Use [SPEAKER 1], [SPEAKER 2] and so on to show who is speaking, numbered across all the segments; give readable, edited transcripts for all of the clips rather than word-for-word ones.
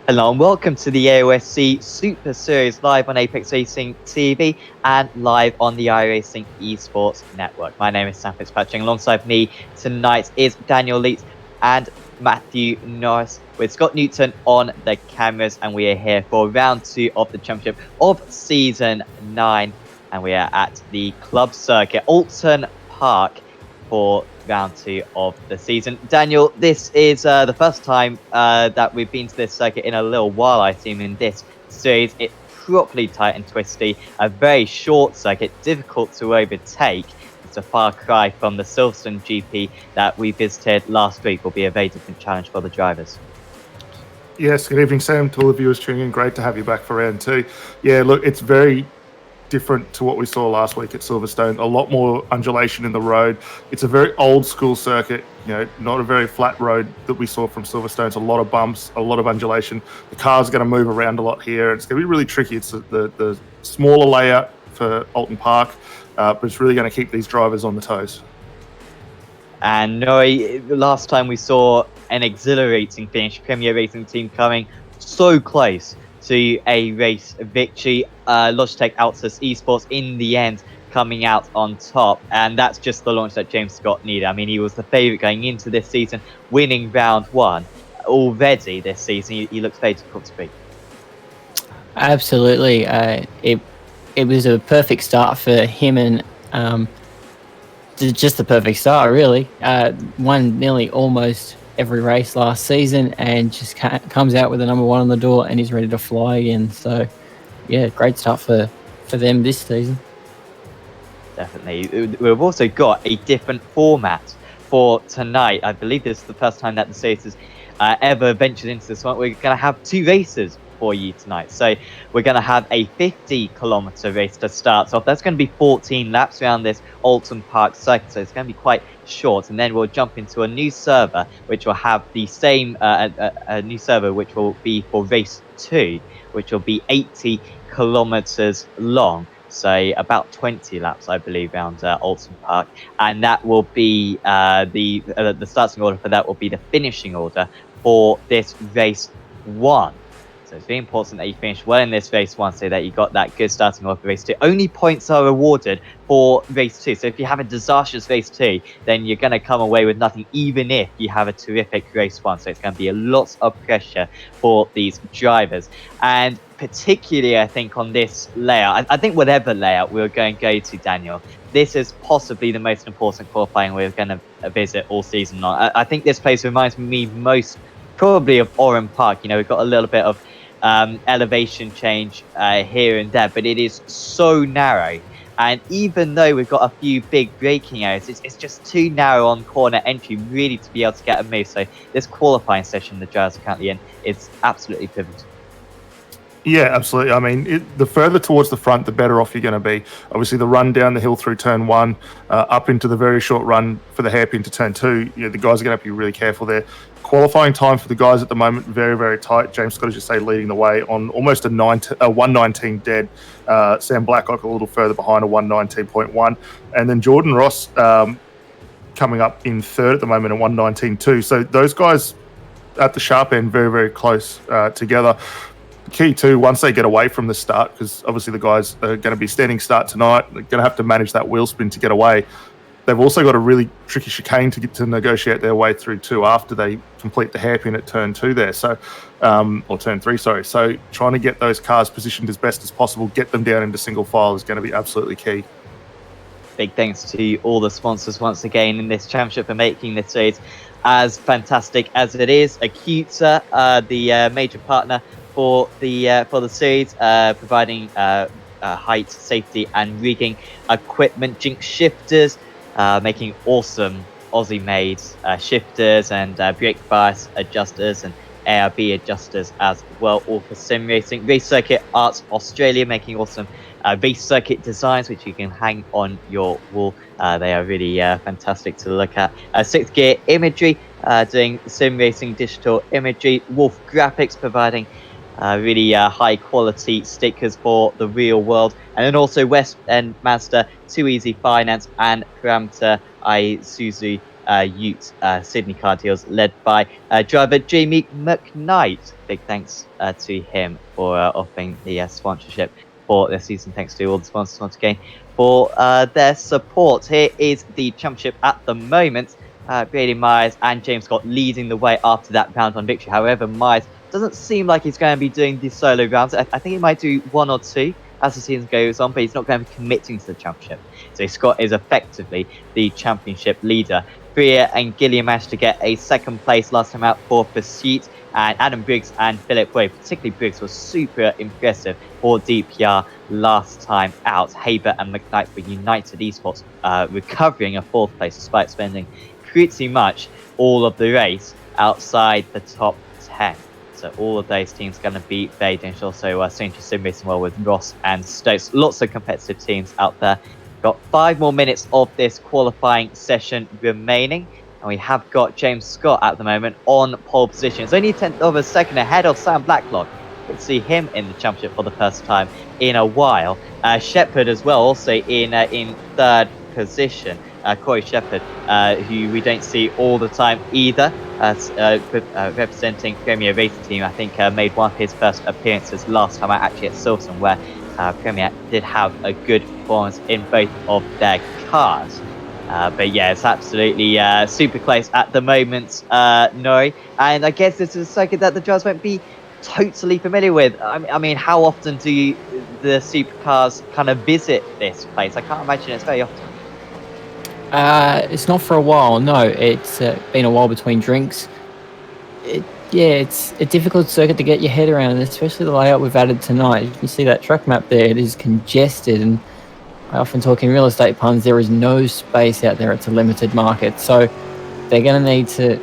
[SPEAKER 1] Hello and welcome to the AOSC Super Series live on Apex Racing TV and live on the iRacing Esports Network. My name is Sam Fitzpatrick. Alongside me tonight is Daniel Leitz and Matthew Norris with Scott Newton on the cameras, and we are here for round 2 of the championship of season 9, and we are at the club circuit, Oulton Park, for round 2 of the season. Daniel, this is the first time that we've been to this circuit in a little while, I assume, in this series. It's properly tight and twisty, a very short circuit, difficult to overtake. It's a far cry from the Silverstone GP that we visited last week. Will be a very different challenge for the drivers.
[SPEAKER 2] Yes, good evening, Sam, to all the viewers tuning in. Great to have you back for round 2. Yeah, look, it's very different to what we saw last week at Silverstone. A lot more undulation in the road. It's a very old school circuit, not a very flat road that we saw from Silverstone. It's a lot of bumps, a lot of undulation. The car's going to move around a lot here. It's going to be really tricky. It's the smaller layout for Oulton Park, but it's really going to keep these drivers on the toes.
[SPEAKER 1] And the last time we saw an exhilarating finish, Premier Racing team coming so close to a race victory. Logitech AOSC Esports in the end coming out on top, and that's just the launch that James Scott needed. I mean, he was the favourite going into this season, winning round 1 already this season. He looks very difficult to beat.
[SPEAKER 3] Absolutely, it was a perfect start for him, and just the perfect start, really. Won nearly almost every race last season and just comes out with the number 1 on the door and is ready to fly again. So yeah, great start for them this season.
[SPEAKER 1] Definitely. We've also got a different format for tonight. I believe this is the first time that the series has ever ventured into this one. We're going to have 2 races for you tonight. So we're going to have a 50-kilometer race to start off. That's going to be 14 laps around this Oulton Park circuit, so it's going to be quite short. And then we'll jump into a new server, which will have the same a new server, which will be for race 2, which will be 80 kilometers long. So about 20 laps, I believe, around Oulton Park, and that will be the starting order for that will be the finishing order for this race 1. So it's very important that you finish well in this race 1 so that you got that good starting order for race 2. Only points are awarded for race 2. So if you have a disastrous race 2, then you're going to come away with nothing, even if you have a terrific race 1. So it's going to be a lot of pressure for these drivers. And particularly, I think, on this layout, I think whatever layout we're going to go to, Daniel, this is possibly the most important qualifying we're going to visit all season long. I think this place reminds me most probably of Oran Park. We've got a little bit of elevation change here and there, but it is so narrow. And even though we've got a few big braking areas, it's just too narrow on corner entry really to be able to get a move. So this qualifying session the drivers are currently in is absolutely pivotal.
[SPEAKER 2] Yeah, absolutely. I mean, the further towards the front, the better off you're going to be. Obviously, the run down the hill through turn 1, up into the very short run for the hairpin to turn 2, the guys are going to have to be really careful there. Qualifying time for the guys at the moment, very, very tight. James Scott, as you say, leading the way on almost a 119 dead. Sam Blacklock a little further behind, a 119.1. And then Jordan Ross coming up in third at the moment, a 119.2. So those guys at the sharp end, very, very close together. Key too, once they get away from the start, because obviously the guys are going to be standing start tonight, they're going to have to manage that wheel spin to get away. They've also got a really tricky chicane to get to negotiate their way through too after they complete the hairpin at turn 2 there, so or turn 3, sorry. So trying to get those cars positioned as best as possible, get them down into single file is going to be absolutely key.
[SPEAKER 1] Big thanks to all the sponsors once again in this championship for making this series as fantastic as it is. Acuta, the major partner for the series, providing height, safety, and rigging equipment. Jinx Shifters, making awesome Aussie-made shifters and brake bias adjusters and ARB adjusters as well, all for sim racing. Race Circuit Arts Australia, making awesome race circuit designs which you can hang on your wall. They are really fantastic to look at. Sixth Gear Imagery, doing sim racing digital imagery. Wolf Graphics, providing really high quality stickers for the real world. And then also West End Mazda, Too Easy Finance, and Parameter Isuzu Ute Sydney car deals, led by driver Jamie McKnight. Big thanks to him for offering the sponsorship for this season. Thanks to all the sponsors once again for their support. Here is the championship at the moment. Brady Myers and James Scott leading the way after that round one victory. However, Myers doesn't seem like he's going to be doing the solo rounds. I think he might do 1 or 2 as the season goes on, but he's not going to be committing to the championship. So Scott is effectively the championship leader. Freer and Gilliam managed to get a second place last time out for Pursuit, and Adam Briggs and Philip Way, particularly Briggs, was super impressive for DPR last time out. Haber and McKnight for United Esports recovering a 4th place despite spending pretty much all of the race outside the top 10. So all of those teams going to be very dangerous. Also, St. Sim racing well with Ross and Stokes. Lots of competitive teams out there. Got 5 more minutes of this qualifying session remaining. And we have got James Scott at the moment on pole position. It's only a 10th of a second ahead of Sam Blacklock. Good to see him in the championship for the first time in a while. Shepherd as well, also in 3rd position. Corey Shepherd, who we don't see all the time either, representing Premier Racing Team. I think made one of his first appearances last time out actually at Silton, where Premier did have a good performance in both of their cars. But yeah, it's absolutely super close at the moment, Nori. And I guess this is a circuit that the drivers won't be totally familiar with. I mean, how often do the supercars kind of visit this place? I can't imagine it's very often.
[SPEAKER 3] It's not for a while, no. It's been a while between drinks. It's a difficult circuit to get your head around, and especially the layout we've added tonight. You can see that track map there. It is congested, and I often talk in real estate puns, there is no space out there. It's a limited market. So they're going to need to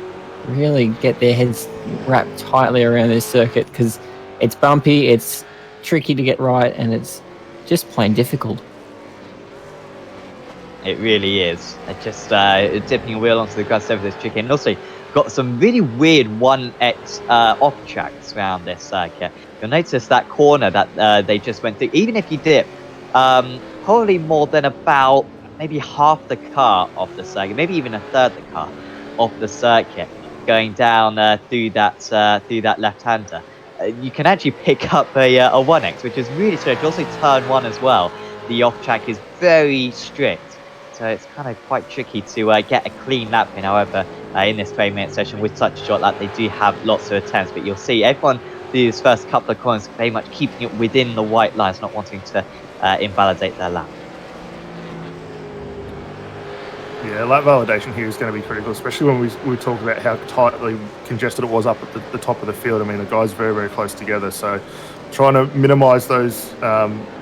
[SPEAKER 3] really get their heads wrapped tightly around this circuit because it's bumpy, it's tricky to get right, and it's just plain difficult.
[SPEAKER 1] It really is. Just dipping a wheel onto the grass over this tricky, and also got some really weird 1x off tracks around this circuit. You'll notice that corner that they just went through. Even if you dip, probably more than about maybe half the car off the circuit, maybe even a third of the car off the circuit, going down through that left-hander. You can actually pick up a 1x, which is really strange. Also, turn 1 as well. The off track is very strict. So it's kind of quite tricky to get a clean lap in. However, in this 20-minute session with such a short lap, they do have lots of attempts. But you'll see everyone these first couple of corners very much keeping it within the white lines, not wanting to invalidate their lap.
[SPEAKER 2] Yeah, lap validation here is going to be critical, especially when we talk about how tightly congested it was up at the top of the field. I mean, the guys are very, very close together. So trying to minimise those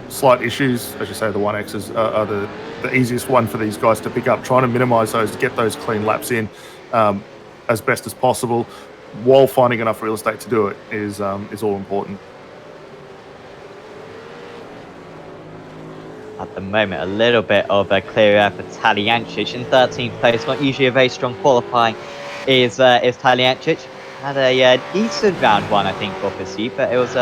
[SPEAKER 2] slight issues, as you say, the 1Xs are the easiest one for these guys to pick up. Trying to minimise those, to get those clean laps in as best as possible, while finding enough real estate to do it is all important.
[SPEAKER 1] At the moment, a little bit of a clear air for Taliancic in 13th place. Not usually a very strong qualifying is Taliancic. Had a decent round 1, I think, for Pursuit, but it was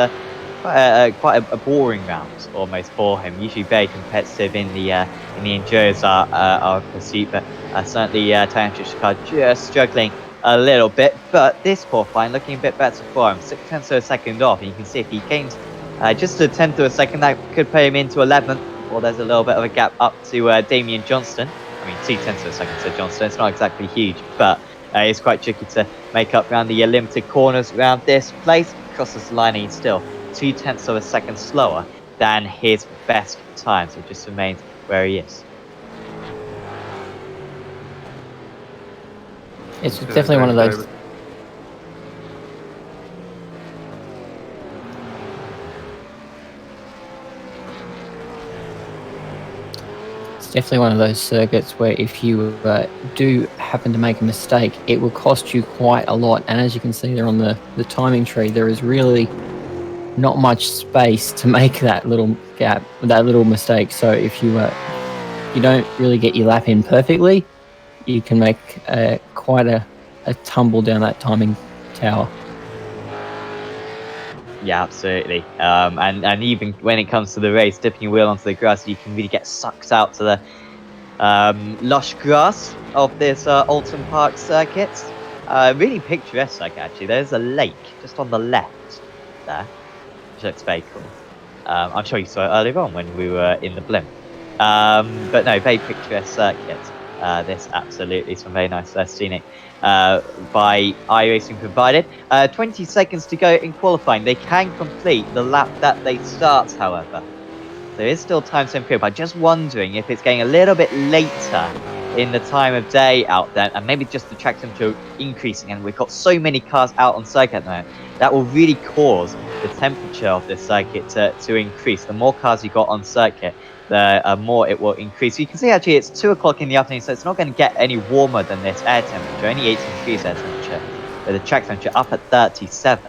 [SPEAKER 1] quite a boring round almost for him. Usually very competitive in the endurers are Pursuit, but certainly Taliancic's car just struggling a little bit. But this qualifying looking a bit better for him. 6/10 of a second off, and you can see if he gains just a 10th of a second, that could put him into 11th. Well, there's a little bit of a gap up to Damien Johnston. I mean, 2/10 of a second to Johnston. It's not exactly huge, but it's quite tricky to make up around the limited corners around this place. Crosses the line, he's still 2/10 of a second slower than his best time, so it just remains where he is.
[SPEAKER 3] It's definitely one of those. Definitely one of those circuits where if you do happen to make a mistake, it will cost you quite a lot. And as you can see there on the timing tree, there is really not much space to make that little gap, that little mistake. So if you don't really get your lap in perfectly, you can make quite a tumble down that timing tower.
[SPEAKER 1] Yeah, absolutely. And even when it comes to the race, dipping your wheel onto the grass, you can really get sucked out to lush grass of this Oulton Park circuit. Really picturesque circuit, actually. There's a lake just on the left there, which looks very cool. I'm sure you saw it earlier on when we were in the blimp. But no, very picturesque circuit. This absolutely some very nice scenic by iRacing provided. 20 seconds to go in qualifying. They can complete the lap that they start, however. There is still time to improve. I'm just wondering if it's getting a little bit later in the time of day out there, and maybe just the track temperature increasing, and we've got so many cars out on circuit at the moment, that will really cause the temperature of this circuit to increase. The more cars you got on circuit, the more it will increase. You can see actually it's 2 o'clock in the afternoon, so it's not going to get any warmer than this air temperature, only 18 degrees air temperature, but the track temperature up at 37,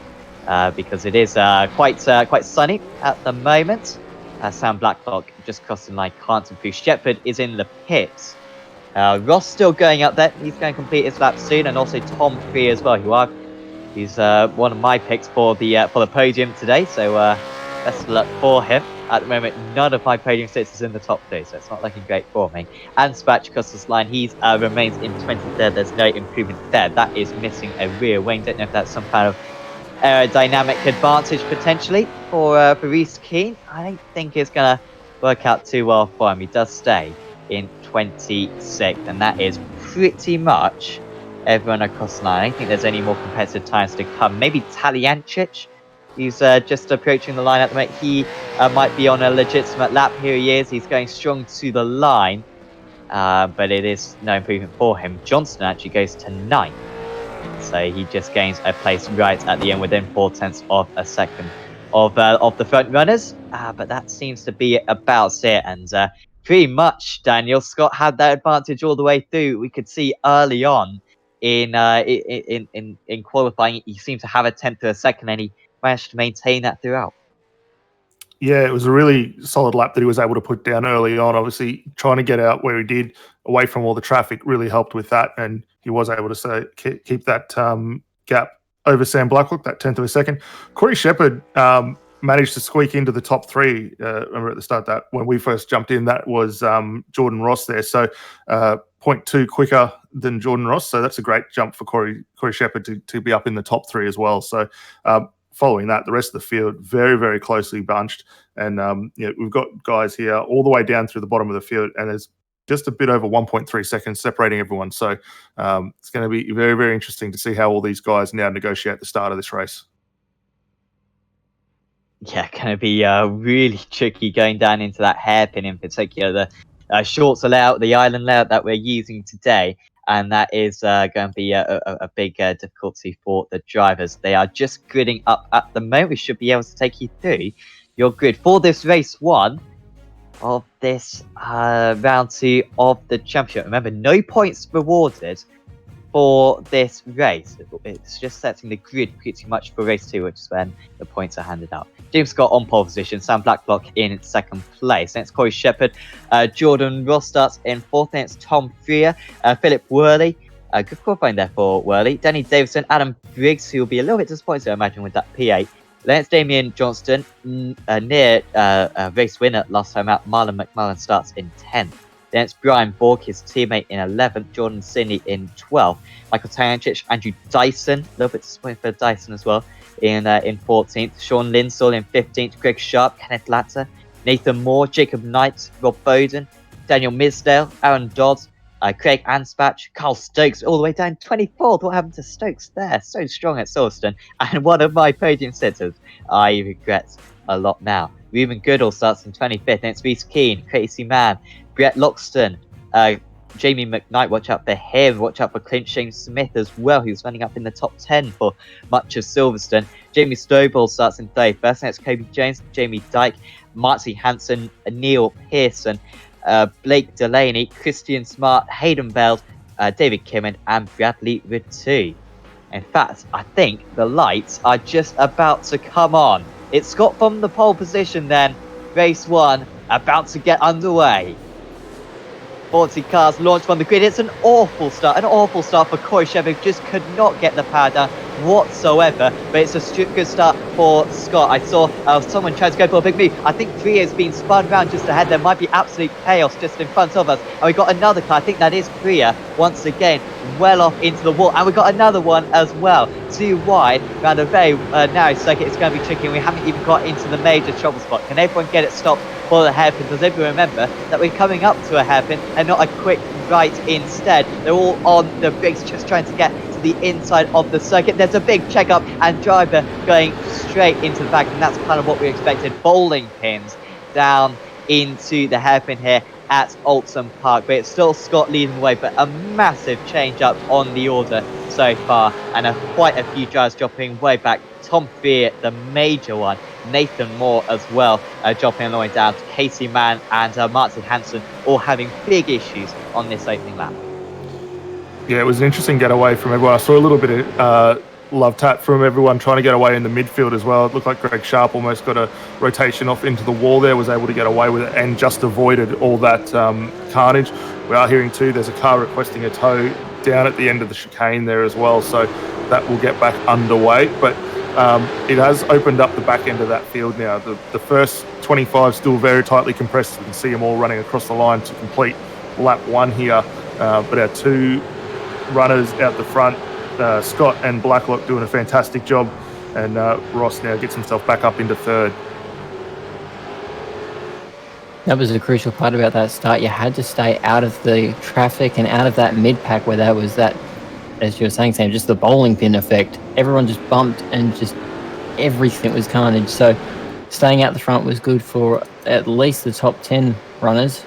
[SPEAKER 1] because it is quite sunny at the moment. Sam Blacklock just crossing line, can't improve. Shepard is in the pits. Ross still going up there. He's going to complete his lap soon, and also Tom Free as well, he's one of my picks for the podium today. So best of luck for him. At the moment, none of my podium sits is in the top 3, so it's not looking great for me. And Spatch crosses line. He remains in 23rd. There's no improvement there. That is missing a rear wing. Don't know if that's some kind of aerodynamic advantage potentially for Reece Keane. I don't think it's going to work out too well for him. He does stay in 26th, and that is pretty much everyone across the line. I don't think there's any more competitive times to come. Maybe Taliancic, he's just approaching the line at the moment. He might be on a legitimate lap. Here he is. He's going strong to the line, but it is no improvement for him. Johnston actually goes to 9th. So he just gains a place right at the end within 0.4 of a second of the front runners. But that seems to be about it. And pretty much, Daniel, Scott had that advantage all the way through. We could see early on in qualifying, he seemed to have a 10th to a second, and he managed to maintain that throughout.
[SPEAKER 2] Yeah, it was a really solid lap that he was able to put down early on. Obviously, trying to get out where he did, away from all the traffic, really helped with that, and he was able to keep that gap over Sam Blacklock, that 10th of a second. Corey Shepard managed to squeak into the top 3. Remember at the start that when we first jumped in, that was Jordan Ross there. So 0.2 quicker than Jordan Ross. So that's a great jump for Corey Shepard to be up in the top 3 as well. So following that, the rest of the field very, very closely bunched. And we've got guys here all the way down through the bottom of the field, and there's just a bit over 1.3 seconds separating everyone. So it's going to be very, very interesting to see how all these guys now negotiate the start of this race.
[SPEAKER 1] Yeah, going to be really tricky going down into that hairpin in particular. The shorts layout, the island layout that we're using today, and that is going to be a big difficulty for the drivers. They are just gridding up at the moment. We should be able to take you through your grid for this race 1 of this round 2 of the championship. Remember, no points rewarded for this race. It's just setting the grid pretty much for race 2, which is when the points are handed out. James Scott on pole position, Sam Blacklock in 2nd place. Next, Corey Shepard. Jordan Ross starts in 4th. Then it's Tom Freer, Philip Worley. Good qualifying there for Worley. Danny Davison, Adam Briggs, who will be a little bit disappointed, I imagine, with that P8. Then it's Damien Johnston, near race winner last time out. Marlon McMullen starts in 10th. Then it's Brian Borg, his teammate, in 11th. Jordan Sidney in 12th. Michael Tarancic, Andrew Dyson, a little bit disappointed for Dyson as well, in 14th. Sean Linsall in 15th. Greg Sharp, Kenneth Latter, Nathan Moore, Jacob Knight, Rob Bowden, Daniel Misdale, Aaron Dodds, Craig Anspatch, Carl Stokes, all the way down 24th. What happened to Stokes there? So strong at Silverstone. And one of my podium sitters I regret a lot now. Ruben Goodall starts in 25th. Then it's Reece Keane, Casey Mann, Brett Loxton, Jamie McKnight, watch out for him. Watch out for Clint Shane Smith as well, who's running up in the top 10 for much of Silverstone. Jamie Stovall starts in 31st. Next, Kobe Jones, Jamie Dyke, Marty Hansen, Neil Pearson, Blake Delaney, Christian Smart, Hayden Beld, David Kimmon, and Bradley Ritu. In fact, I think the lights are just about to come on. It's Scott from the pole position then. Race 1 about to get underway. 40 cars launched from the grid. It's an awful start for Corey Shepard. Just could not get the power down. whatsoever, but it's a good start for Scott. I saw someone try to go for a big move. I think Priya is being spun around just ahead. There might be absolute chaos just in front of us. And we got another car. I think that is Priya once again, well off into the wall. And we got another one as well. Too wide around a very narrow circuit. It's going to be tricky. And we haven't even got into the major trouble spot. Can everyone get it stopped for the hairpin? Does everyone remember that we're coming up to a hairpin and not a quick right instead? They're all on the bricks, just trying to get to the inside of the circuit. There's a big checkup and driver going straight into the back, and that's kind of what we expected. Bowling pins down into the hairpin here at Oulton Park, but it's still Scott leading the way, but a massive change up on the order so far, and quite a few drivers dropping way back. Tom Fear, the major one, Nathan Moore as well, dropping all the way down to Casey Mann and Martin Hansen, all having big issues on this opening lap.
[SPEAKER 2] Yeah, it was an interesting getaway from everyone. I saw a little bit of love tap from everyone trying to get away in the midfield as well. It looked like Greg Sharp almost got a rotation off into the wall there, was able to get away with it and just avoided all that carnage. We are hearing too, there's a car requesting a tow down at the end of the chicane there as well, so that will get back underway. But it has opened up the back end of that field now. The first 25 still very tightly compressed. You can see them all running across the line to complete lap one here. But our two runners out the front, Scott and Blacklock, doing a fantastic job, and Ross now gets himself back up into third.
[SPEAKER 3] That was the crucial part about that start. You had to stay out of the traffic and out of that mid-pack where there was that, as you were saying, Sam, just the bowling pin effect. Everyone just bumped and just everything was carnage. So staying out the front was good for at least the top 10 runners.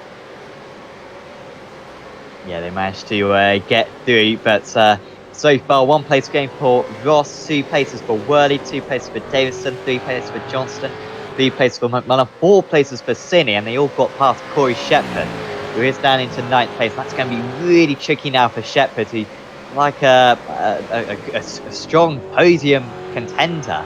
[SPEAKER 1] Yeah, they managed to get through, but so far 1 place game for Ross, 2 places for Worley, 2 places for Davison, 3 places for Johnston, 3 places for McMullen, 4 places for Sinney, and they all got past Corey Shepherd, who is down into 9th place. That's going to be really tricky now for Shepherd, who like a strong podium contender.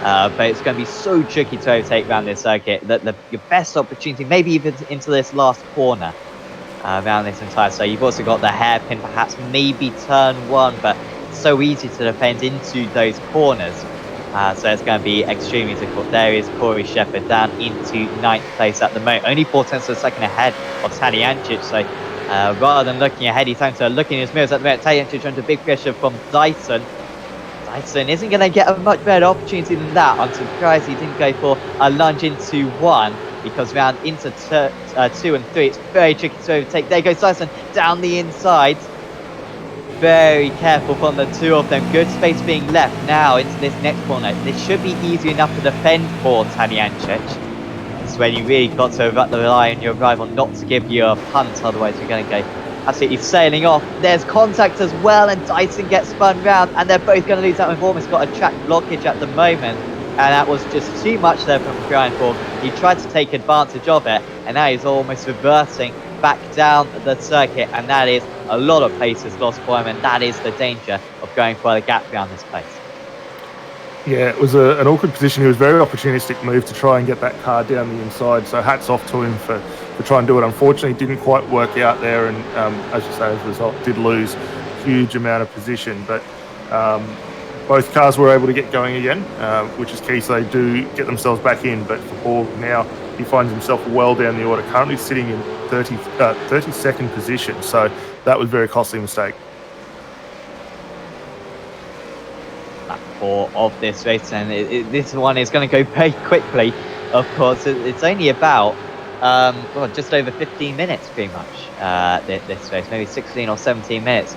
[SPEAKER 1] But it's going to be so tricky to overtake around this circuit that your best opportunity, maybe even into this last corner around this entire. So you've also got the hairpin, perhaps maybe turn 1, but it's so easy to defend into those corners. So it's going to be extremely difficult. There is Corey Shepherd down into 9th place at the moment, only 4 tenths of a second ahead of Tadyancic. So rather than looking ahead, he's having to look in his mirrors at the moment. Tadyancic under big pressure from Dyson. Dyson isn't going to get a much better opportunity than that. I'm surprised he didn't go for a lunge into 1, because round into 2 and 3, it's very tricky to overtake. There goes Dyson down the inside. Very careful from the 2 of them. Good space being left now into this next corner. This should be easy enough to defend for Tadyancic. It's when you really got to rely on your rival not to give you a punt, otherwise you're going to go absolutely sailing off. There's contact as well, and Dyson gets spun round, and they're both going to lose out. We've almost got a track blockage at the moment, and that was just too much there from Brian Ford. He tried to take advantage of it, and now he's almost reversing back down the circuit, and that is a lot of places lost for him, and that is the danger of going for the gap around this place.
[SPEAKER 2] Yeah, it was an awkward position. It was a very opportunistic move to try and get that car down the inside, so hats off to him for trying to do it. Unfortunately, it didn't quite work out there, and as you say, as a result, did lose a huge amount of position. But both cars were able to get going again, which is key, so they do get themselves back in. But for Paul now, he finds himself well down the order, currently sitting in 32nd position, so that was a very costly mistake.
[SPEAKER 1] Lap 4 of this race, and this one is going to go very quickly. Of course, it's only about just over 15 minutes, pretty much. This race, maybe 16 or 17 minutes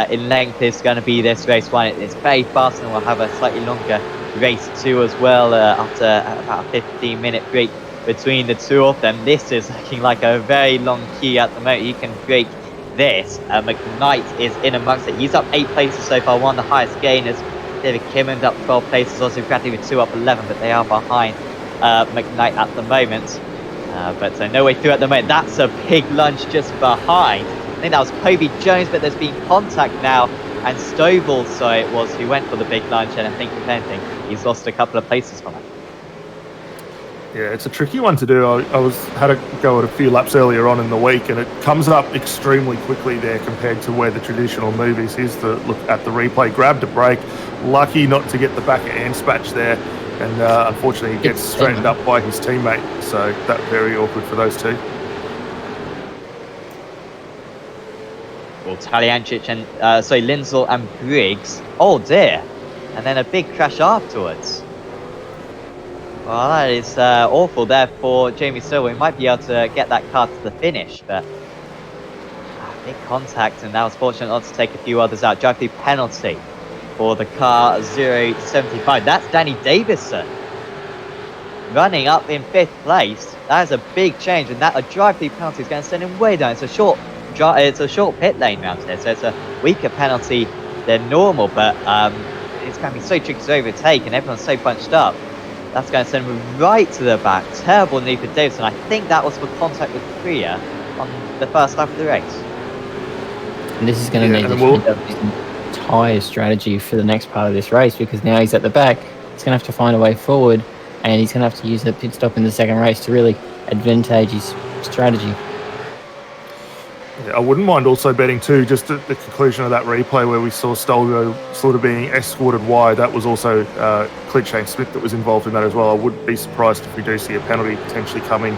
[SPEAKER 1] in length is going to be this race 1. It's very fast, and we'll have a slightly longer race 2 as well after about a 15-minute break between the 2 of them. This is looking like a very long queue at the moment. You can break this. McKnight is in amongst it. He's up 8 places so far, one of the highest gainers. David Kimmon's up 12 places, also Bradley with 2 up 11, but they are behind McKnight at the moment. But no way through at the moment. That's a big lunge just behind. I think that was Kobe Jones, but there's been contact now, and Stovall, so it was, who went for the big lunge, and I think, if anything, he's lost a couple of places from it.
[SPEAKER 2] Yeah, it's a tricky one to do. I had a go at a few laps earlier on in the week, and it comes up extremely quickly there compared to where the traditional move is. Here's the look at the replay. Grabbed a break, lucky not to get the back end spatch there, and unfortunately he gets straightened up by his teammate. So that very awkward for those two.
[SPEAKER 1] Well, Taliancic and Lindsell and Briggs. Oh dear, and then a big crash afterwards. Well, that is awful there for Jamie Silver. He might be able to get that car to the finish, but big contact, and that was fortunate not to take a few others out. Drive-through penalty for the car 075. That's Danny Davison running up in 5th place. That is a big change, and that a drive-through penalty is going to send him way down. It's a short pit lane round here, so it's a weaker penalty than normal, but it's going to be so tricky to overtake, and everyone's so bunched up. That's going to send him right to the back. Terrible knee for Davison. I think that was for contact with Priya on the first lap of the race.
[SPEAKER 3] And this is going to need to change up his entire strategy for the next part of this race, because now he's at the back. He's going to have to find a way forward, and he's going to have to use a pit stop in the second race to really advantage his strategy.
[SPEAKER 2] Yeah, I wouldn't mind also betting too, just at the conclusion of that replay where we saw Stolgo sort of being escorted wide. That was also Clint Shane Smith that was involved in that as well. I wouldn't be surprised if we do see a penalty potentially coming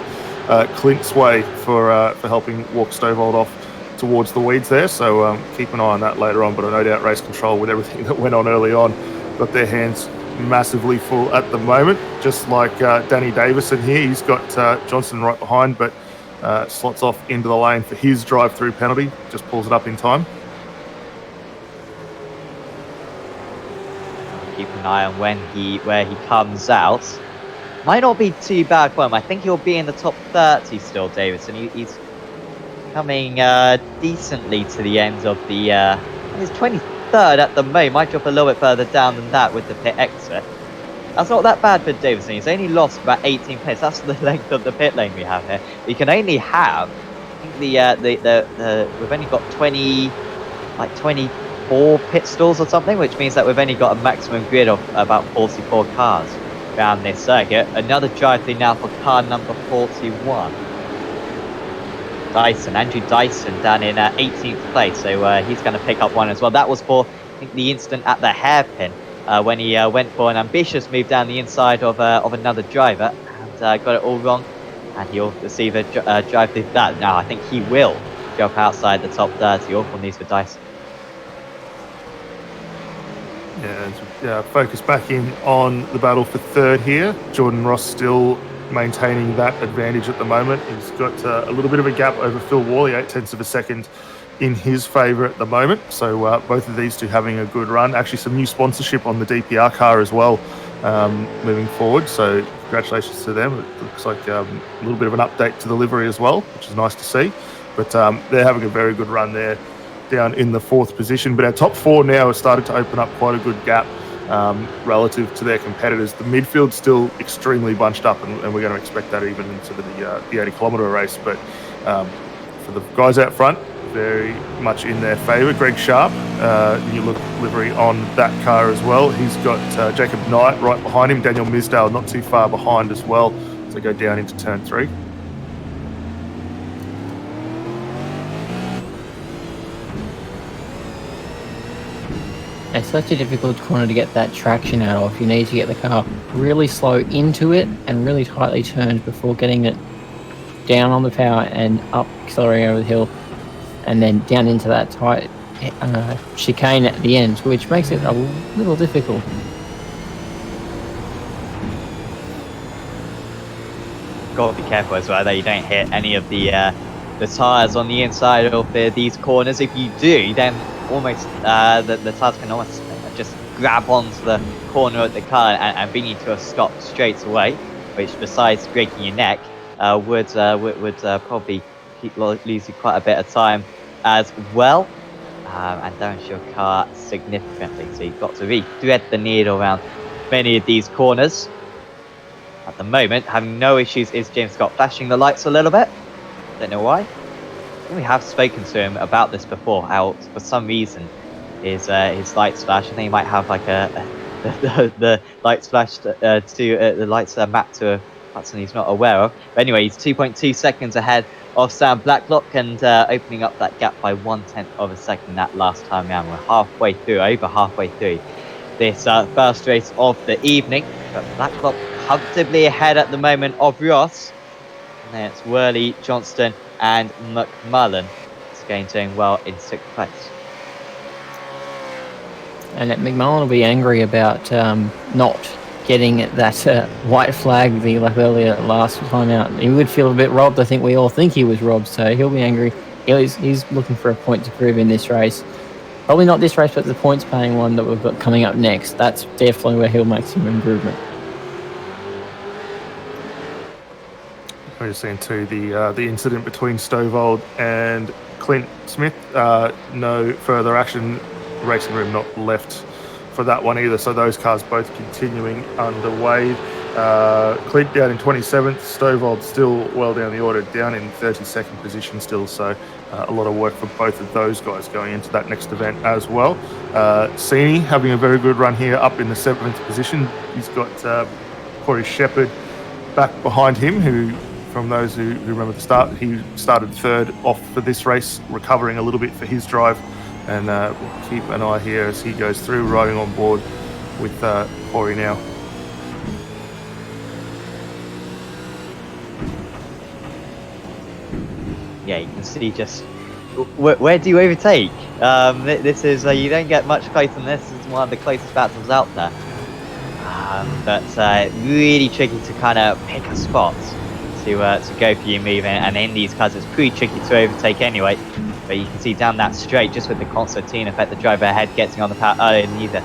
[SPEAKER 2] Clint's way for helping walk Stovall off towards the weeds there. So keep an eye on that later on. But I no doubt Race Control, with everything that went on early on, got their hands massively full at the moment. Just like Danny Davison here, he's got Johnson right behind, but slots off into the lane for his drive-through penalty. Just pulls it up in time.
[SPEAKER 1] Keep an eye on where he comes out. Might not be too bad for him. I think he'll be in the top 30 still, Davidson. He's coming decently to the end of the... he's 23rd at the moment. Might drop a little bit further down than that with the pit exit. That's not that bad for Davison. He's only lost about 18 places. That's the length of the pit lane we have here. We can only have, I think we've only got 24 pit stalls or something, which means that we've only got a maximum grid of about 44 cars around this circuit. Another drive-through now for car number 41. Andrew Dyson down in 18th place, so he's going to pick up one as well. That was for, I think, the incident at the hairpin. When he went for an ambitious move down the inside of another driver and got it all wrong, and he'll receive a drive through that. Now I think he will drop outside the top 30. Awful news for Dyson.
[SPEAKER 2] Yeah, focus back in on the battle for third here. Jordan Ross still maintaining that advantage at the moment. He's got a little bit of a gap over Phil Worley, 0.8 of a second in his favour at the moment. So both of these two having a good run. Actually some new sponsorship on the DPR car as well moving forward. So congratulations to them. It looks like a little bit of an update to the livery as well, which is nice to see. But they're having a very good run there down in the 4th position. But our top 4 now has started to open up quite a good gap relative to their competitors. The midfield's still extremely bunched up, and we're going to expect that even into the 80-kilometre race. But for the guys out front, very much in their favour. Greg Sharp, new look livery on that car as well. He's got Jacob Knight right behind him. Daniel Misdale not too far behind as well. So go down into turn 3.
[SPEAKER 3] It's such a difficult corner to get that traction out of. You need to get the car really slow into it and really tightly turned before getting it down on the power and up, accelerating over the hill, and then down into that tight chicane at the end, which makes it a little difficult.
[SPEAKER 1] Got to be careful as well that you don't hit any of the tyres on the inside of these corners. If you do, then almost the tyres can almost just grab onto the corner of the car and bring you to a stop straight away, which besides breaking your neck would probably lose you quite a bit of time as well, and damage your car significantly. So you've got to really thread the needle around many of these corners. At the moment, having no issues is James Scott, flashing the lights a little bit. Don't know why. We have spoken to him about this before, how for some reason his lights flash. I think he might have like the lights flashed the lights mapped to Hudson he's not aware of. But anyway, he's 2.2 seconds ahead of Sam Blacklock and opening up that gap by 1/10 of a second that last time round. We're over halfway through this first race of the evening. But Blacklock comfortably ahead at the moment of Ross. And then it's Worley, Johnston and McMullen. It's again doing well in 6th place.
[SPEAKER 3] And McMullen will be angry about not getting that white flag the lap earlier last time out. He would feel a bit robbed. I think we all think he was robbed, so he'll be angry. He's looking for a point to prove in this race. Probably not this race, but the points-paying one that we've got coming up next. That's definitely where he'll make some improvement.
[SPEAKER 2] We're just seeing too the incident between Stovald and Clint Smith. No further action. Racing room not left for that one either. So those cars both continuing underway. Clint down in 27th. Stovald still well down the order, down in 32nd position still. So a lot of work for both of those guys going into that next event as well. Sini having a very good run here, up in the 7th position. He's got Corey Shepherd back behind him, who, from those who remember the start, he started 3rd off for this race, recovering a little bit for his drive. And we'll keep an eye here as he goes through, riding on board with Corey now.
[SPEAKER 1] Yeah, you can see just where do you overtake? This is you don't get much closer than this. This is one of the closest battles out there. But really tricky to kind of pick a spot to go for your move, and in these cars it's pretty tricky to overtake anyway. But you can see down that straight, just with the concertina effect, the driver ahead getting on the power earlier than either.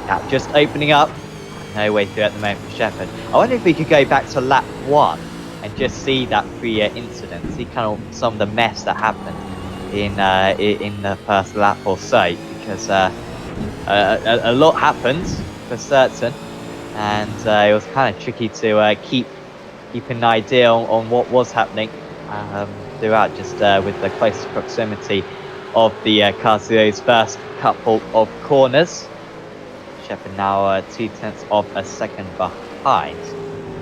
[SPEAKER 1] Now just opening up, no way through at the moment for Shepherd. I wonder if we could go back to lap 1 and just see that pre incident, see kind of some of the mess that happened in the first lap or so, because a lot happened for certain, and it was kind of tricky to keep an idea on what was happening throughout, just with the closest proximity of the cars to those first couple of corners. Shepherd now 2/10 of a second behind.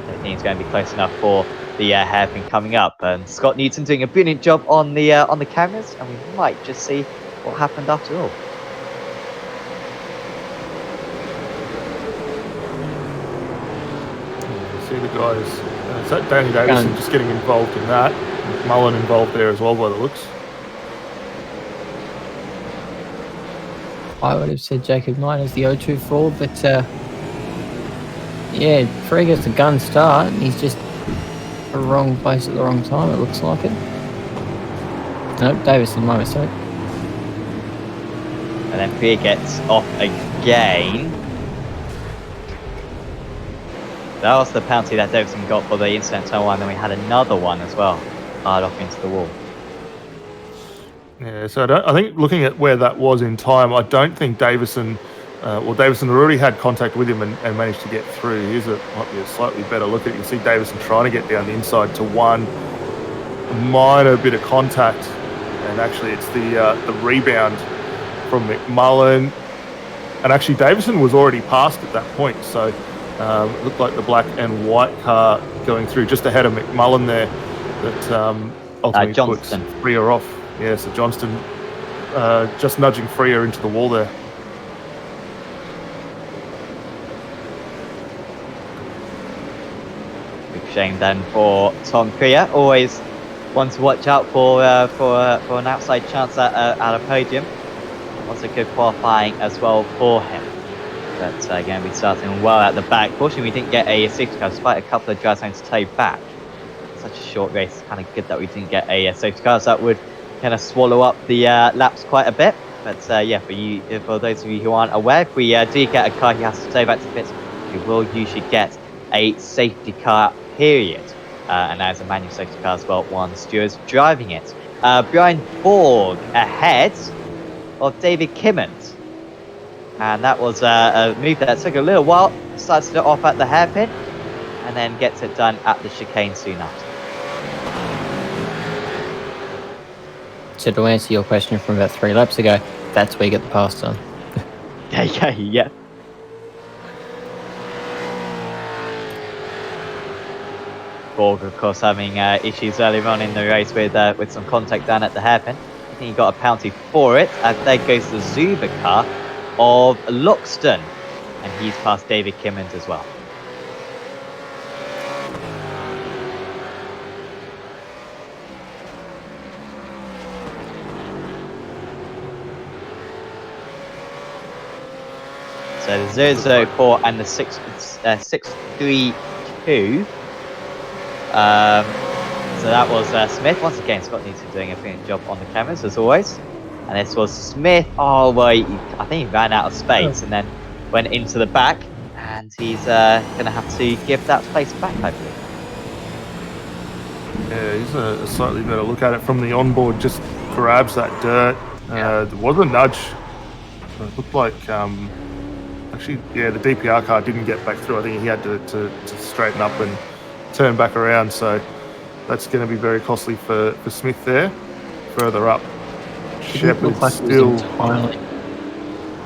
[SPEAKER 1] I think he's going to be close enough for the hairpin coming up. And Scott Newton doing a brilliant job on the cameras, and we might just see what happened after all.
[SPEAKER 2] You see the guys. Is that Danny Davison just getting involved in that? Mullen involved there as well by the looks.
[SPEAKER 3] I would have said Jacob Knight as the 024, but yeah, Free gets a gun start, and he's just the wrong place at the wrong time, it looks like it. Nope, Davison, my mistake.
[SPEAKER 1] And then Free gets off again. That was the penalty that Davison got for the incident turn 1, and then we had another one as well, hard off into the wall.
[SPEAKER 2] Yeah, so I think looking at where that was in time, I don't think Davison had already had contact with him and managed to get through. Might be a slightly better look at it. You can see Davison trying to get down the inside to one, a minor bit of contact, and actually it's the rebound from McMullen. And actually Davison was already past at that point, so it looked like the black and white car going through just ahead of McMullen there that ultimately puts Freer off. Yeah, so Johnston just nudging Freer into the wall there.
[SPEAKER 1] Big shame then for Tom Freer. Always one to watch out for an outside chance at a podium. Was a good qualifying as well for him. But again, we starting well at the back. Fortunately, we didn't get a safety car despite a couple of drives having to tow back. Such a short race, it's kind of good that we didn't get a safety car, so that would kind of swallow up the laps quite a bit. But yeah, for those of you who aren't aware, if we do get a car he has to tow back to pits, we will usually get a safety car period. And that is a manual safety car as well, one steward's driving it. Brian Borg ahead of David Kimmons. And that was a move that took a little while, started it off at the hairpin, and then gets it done at the chicane soon after.
[SPEAKER 3] So to answer your question from about 3 laps ago, that's where you get the pass done.
[SPEAKER 1] Yeah. Borg, of course, having issues earlier on in the race with some contact down at the hairpin. I think he got a penalty for it. There goes the Zuba car of Loxton, and he's past David Kimmins as well. So the 004 and the 632. So that was Smith. Once again, Scott needs to be doing a brilliant job on the cameras, as always. And this was Smith. Oh, well, I think he ran out of space and then went into the back. And he's going to have to give that place back, I believe.
[SPEAKER 2] Yeah, he's a slightly better look at it from the onboard. Just grabs that dirt. There was a nudge. It looked like... actually, yeah, the DPR car didn't get back through. I think he had to straighten up and turn back around. So that's going to be very costly for Smith there. Further up, Shepard still...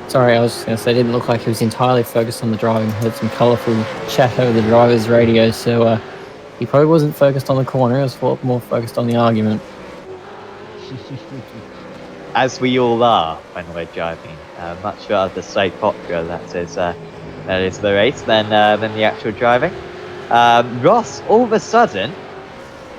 [SPEAKER 3] Sorry, I was just going to say, it didn't look like he was entirely focused on the driving. Heard some colourful chat over the driver's radio, so he probably wasn't focused on the corner. He was more focused on the argument.
[SPEAKER 1] As we all are when we're driving. Much rather stay popular, that is the race, than the actual driving. Ross, all of a sudden,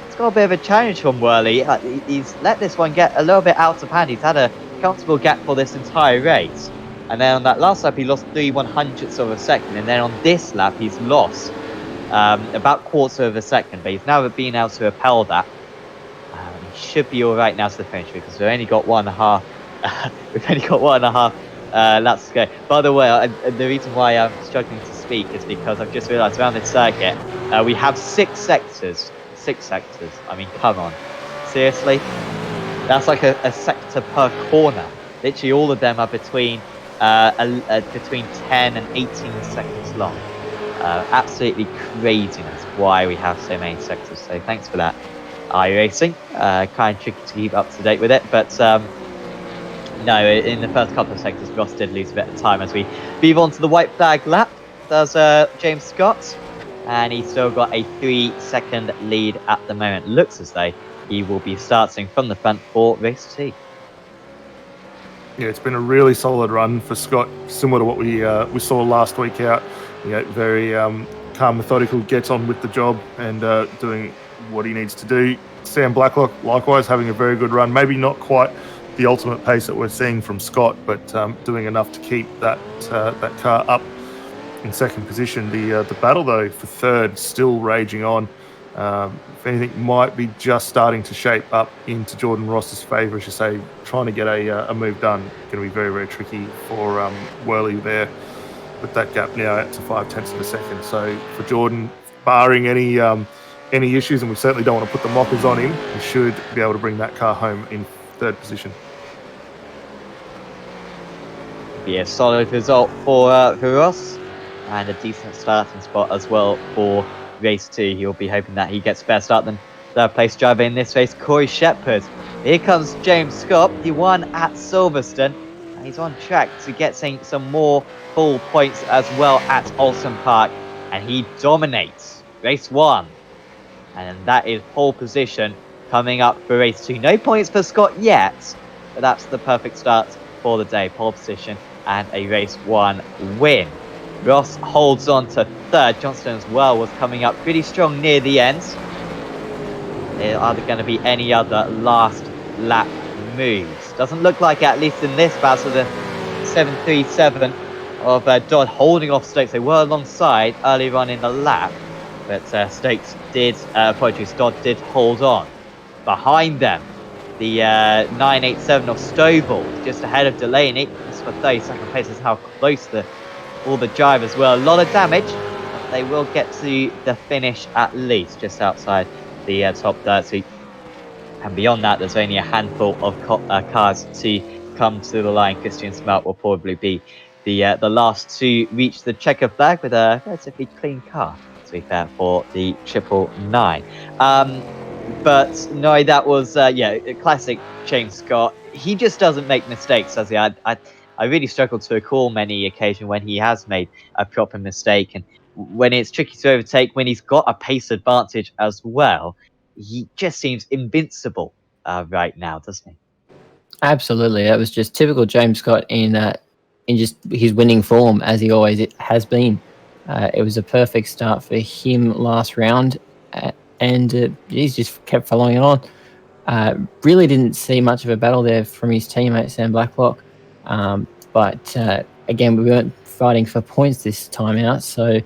[SPEAKER 1] it's got a bit of a challenge from Worley. He's let this one get a little bit out of hand. He's had a comfortable gap for this entire race. And then on that last lap, he lost 3/100ths of a second. And then on this lap, he's lost about quarter of a second. But he's now been able to repel that. He should be all right now to the finish because we've only got 1.5. We've only got 1.5 laps to go. By the way, the reason why I'm struggling to speak is because I've just realised around this circuit we have 6 sectors. 6 sectors. I mean, come on, seriously? That's like a sector per corner. Literally, all of them are between 10 and 18 seconds long. Absolutely craziness. Why we have so many sectors? So thanks for that, iRacing. Kind of tricky to keep up to date with it, but. No, in the first couple of sectors, Ross did lose a bit of time as we move on to the white flag lap. Does James Scott, and he's still got a 3-second lead at the moment. Looks as though he will be starting from the front for race 2.
[SPEAKER 2] Yeah, it's been a really solid run for Scott, similar to what we saw last week out. Very calm, methodical, gets on with the job and doing what he needs to do. Sam Blacklock, likewise, having a very good run. Maybe not quite the ultimate pace that we're seeing from Scott, but doing enough to keep that car up in second position. The battle, though, for third, still raging on. If anything, might be just starting to shape up into Jordan Ross's favour, as you say. Trying to get a move done going to be very, very tricky for Worley there, with that gap now out to 0.5 of a second. So for Jordan, barring any issues, and we certainly don't want to put the mockers on him, he should be able to bring that car home in third position.
[SPEAKER 1] Be a solid result for Ross, and a decent starting spot as well for race 2. He'll be hoping that he gets a better start than third place driver in this race, Corey Shepard. Here comes James Scott. He won at Silverstone, and he's on track to getting some more full points as well at Oulton Park, and he dominates race 1. And that is pole position coming up for race 2. No points for Scott yet, but that's the perfect start for the day. Pole position and a race 1 win. Ross holds on to third. Johnston as well was coming up pretty strong near the end. Are there going to be any other last lap moves? Doesn't look like it, at least in this battle. The 737 of Dodd holding off Stokes. They were alongside earlier on in the lap, but Stokes did, Dodd did hold on. Behind them, the 987 of Stovall, just ahead of Delaney. This for 32nd place is how close all the drivers were. A lot of damage, but they will get to the finish at least, just outside the top 30. And beyond that, there's only a handful of cars to come to the line. Christian Smelt will probably be the last to reach the checker flag with a relatively clean car, to be fair, for the 999. But no, that was a classic James Scott. He just doesn't make mistakes, does he? I really struggled to recall many occasions when he has made a proper mistake, and when it's tricky to overtake, when he's got a pace advantage as well, he just seems invincible right now, doesn't he?
[SPEAKER 3] Absolutely, that was just typical James Scott in just his winning form, as he always has been. It was a perfect start for him last round, and he's just kept following on. Really didn't see much of a battle there from his teammate Sam Blacklock, but again, we weren't fighting for points this time out, so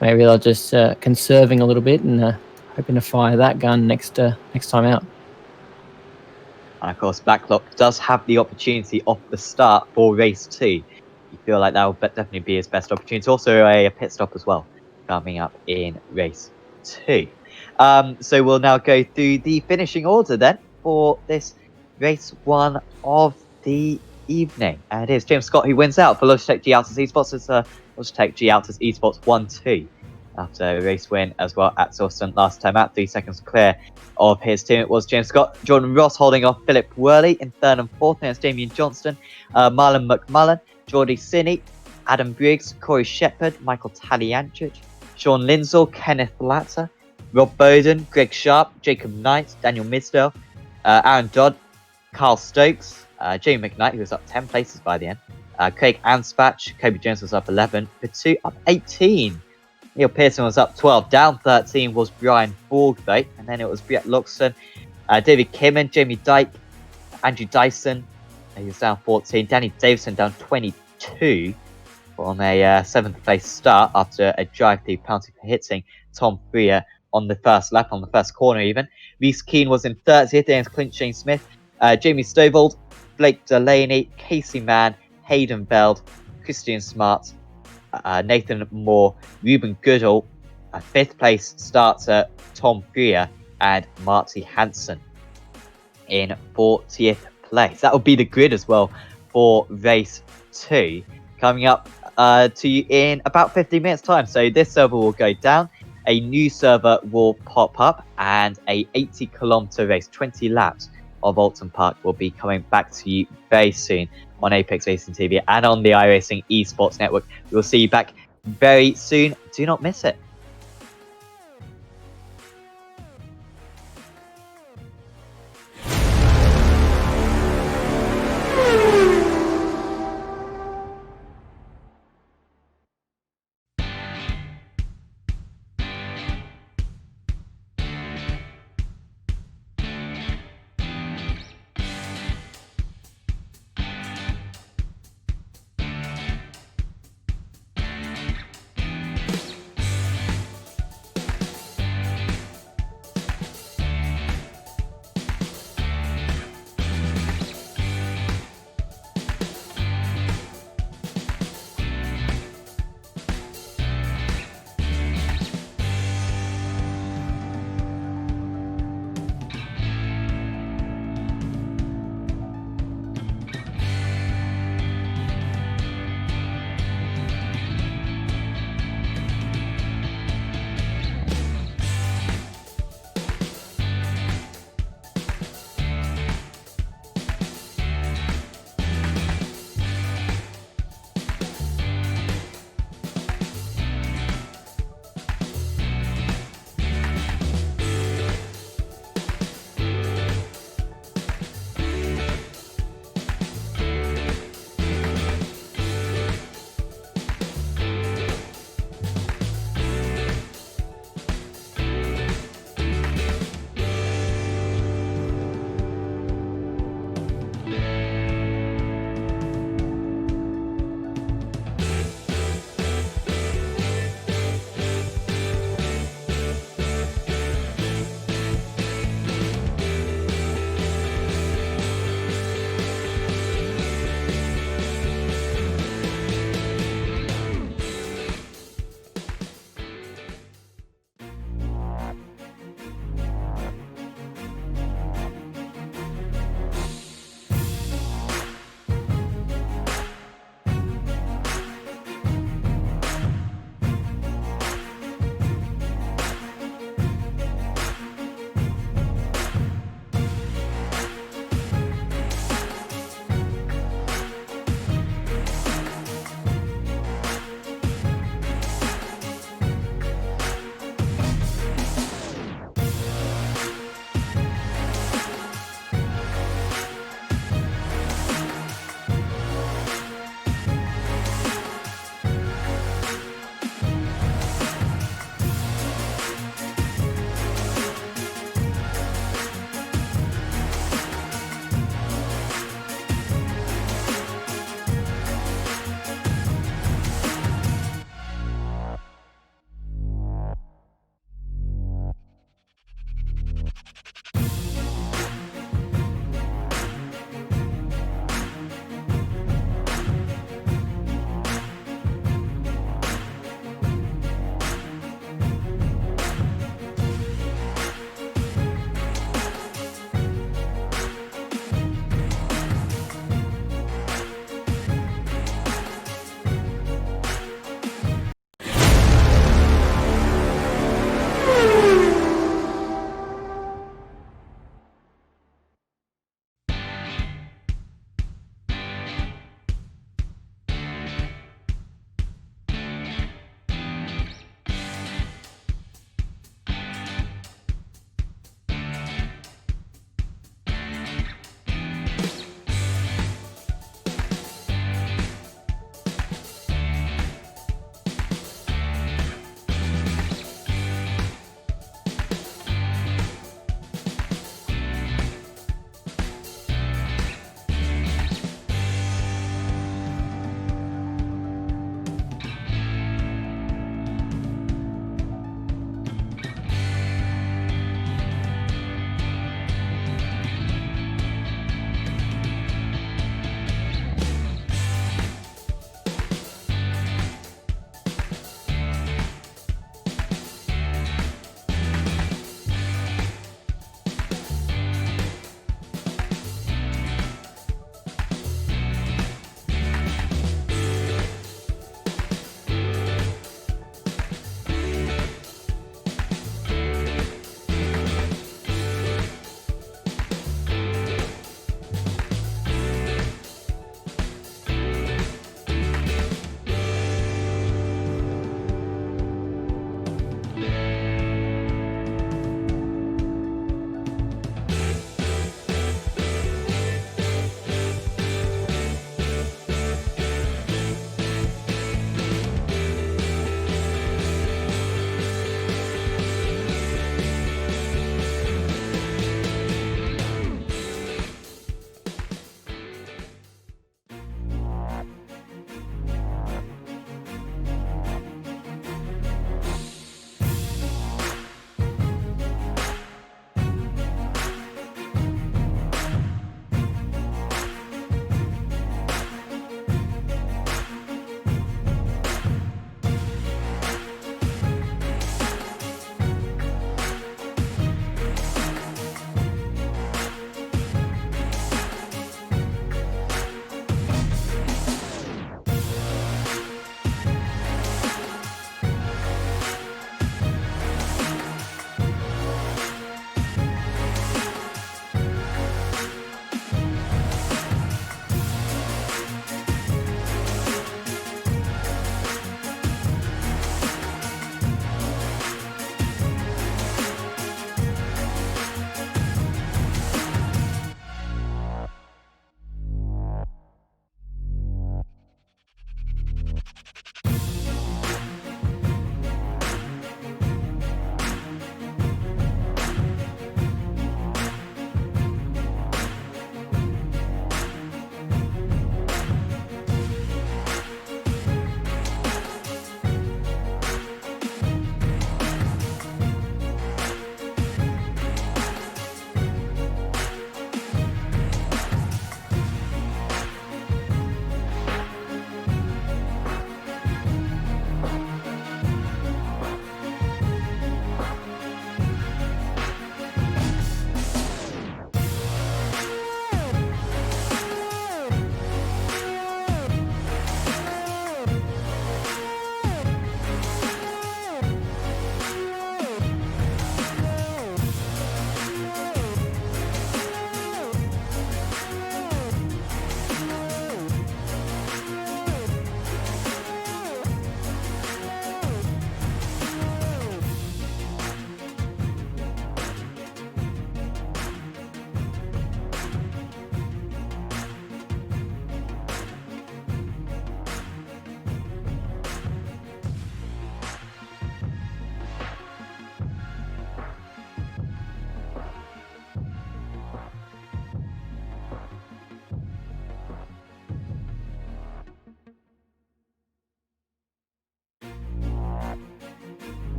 [SPEAKER 3] maybe they're just conserving a little bit and hoping to fire that gun next time out.
[SPEAKER 1] And of course, Blacklock does have the opportunity off the start for race 2. You feel like that will definitely be his best opportunity. Also, a pit stop as well coming up in race 2. So we'll now go through the finishing order then for this race 1 of the evening. And it is James Scott who wins out for Logitech G Altus Esports. It's Logitech G Altus Esports 1-2 after a race win as well at Oulton last time out, 3 seconds clear of his team. It was James Scott. Jordan Ross holding off Philip Worley in 3rd and 4th. Then it's Damien Johnston, Marlon McMullen, Geordie Sinney, Adam Briggs, Corey Shepherd, Michael Talianchich, Sean Lindsall, Kenneth Latter, Rob Bowden, Greg Sharp, Jacob Knight, Daniel Misdale, Aaron Dodd, Carl Stokes, Jamie McKnight, who was up 10 places by the end, Craig Anspach, Kobe Jones was up 11, Pitu up 18. Neil Pearson was up 12. Down 13 was Brian Borgthwaite. And then it was Brett Luxon, David Kimman, Jamie Dyke, Andrew Dyson. He was down 14. Danny Davison down 22 from a 7th place start after a drive-through penalty for hitting Tom Freer on the first lap, on the first corner even. Reece Keane was in 30th. Then Clint Shane Smith, Jamie Stovold, Blake Delaney, Casey Mann, Hayden Beld, Christian Smart, Nathan Moore, Ruben Goodall, 5th place starter Tom Freer, and Marty Hansen in 40th place. That would be the grid as well for race 2. Coming up to you in about 15 minutes time. So this server will go down, a new server will pop up, and a 80-kilometer race, 20 laps of Oulton Park will be coming back to you very soon on Apex Racing TV and on the iRacing Esports Network. We'll see you back very soon. Do not miss it.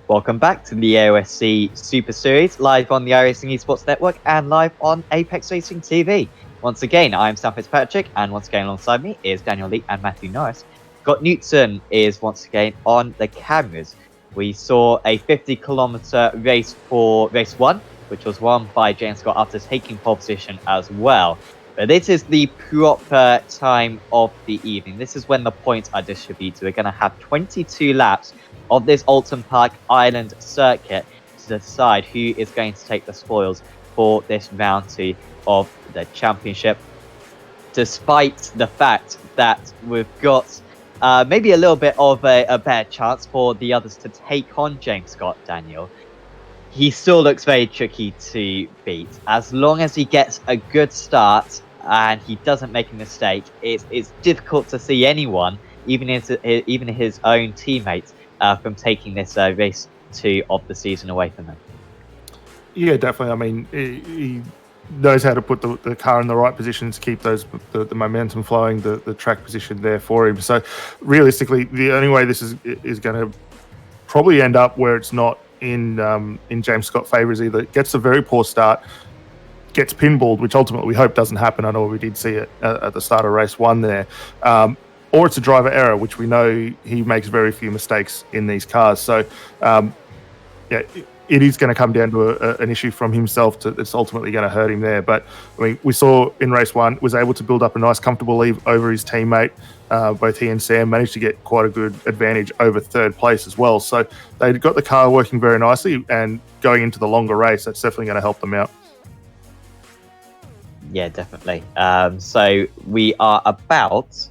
[SPEAKER 1] Welcome back to the AOSC Super Series, live on the iRacing Esports Network and live on Apex Racing TV. Once again, I'm Sam Fitzpatrick, and once again alongside me is Daniel Lee and Matthew Norris. Scott Newton is once again on the cameras. We saw a 50-kilometer race for race 1, which was won by James Scott after taking pole position as well. But this is the proper time of the evening. This is when the points are distributed. We're going to have 22 laps of this Oulton Park Island circuit to decide who is going to take the spoils for this round 2 of the championship. Despite the fact that we've got maybe a little bit of a better chance for the others to take on James Scott, Daniel, he still looks very tricky to beat. As long as he gets a good start and he doesn't make a mistake, it's difficult to see anyone, even his own teammates, from taking this race 2 of the season away from him. Yeah,
[SPEAKER 2] definitely. I mean, he knows how to put the car in the right position to keep the momentum flowing, the track position there for him. So realistically, the only way this is going to probably end up where it's not in James Scott's favour is either gets a very poor start, gets pinballed, which ultimately we hope doesn't happen. I know we did see it at the start of race 1 there. Or it's a driver error, which we know he makes very few mistakes in these cars. So, it is going to come down to an issue from himself that's ultimately going to hurt him there. But, I mean, we saw in race 1, was able to build up a nice, comfortable lead over his teammate. Both he and Sam managed to get quite a good advantage over third place as well. So they got the car working very nicely, and going into the longer race, that's definitely going to help them out.
[SPEAKER 1] Yeah, definitely. So we are about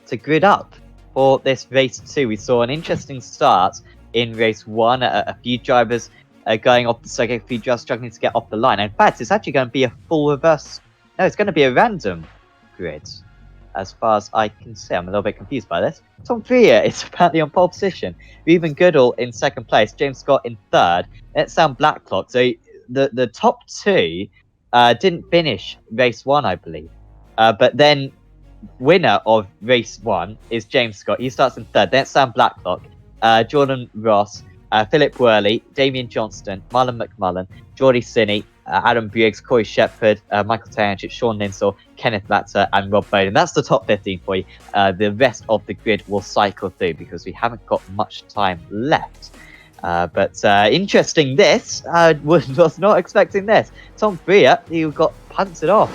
[SPEAKER 1] to grid up for this race 2. We saw an interesting start in race 1. A few drivers going off the circuit, a few drivers struggling to get off the line. In fact, it's actually going to be a full reverse. No, it's going to be a random grid, as far as I can see. I'm a little bit confused by this. Tom Freer is apparently on pole position. Reuben Goodall in second place. James Scott in third. Let's sound Blacklock. So the top 2 didn't finish race 1, I believe. But then winner of race 1 is James Scott. He starts in third. Then it's Sam Blacklock, Jordan Ross, Philip Worley, Damian Johnston, Marlon McMullen, Geordie Sinney, Adam Briggs, Corey Shepherd, Michael Tajanchik, Sean Linsell, Kenneth Latter, and Rob Bowden. That's the top 15 for you. The rest of the grid will cycle through because we haven't got much time left. But interesting this. Was not expecting this. Tom Freer, who got punted off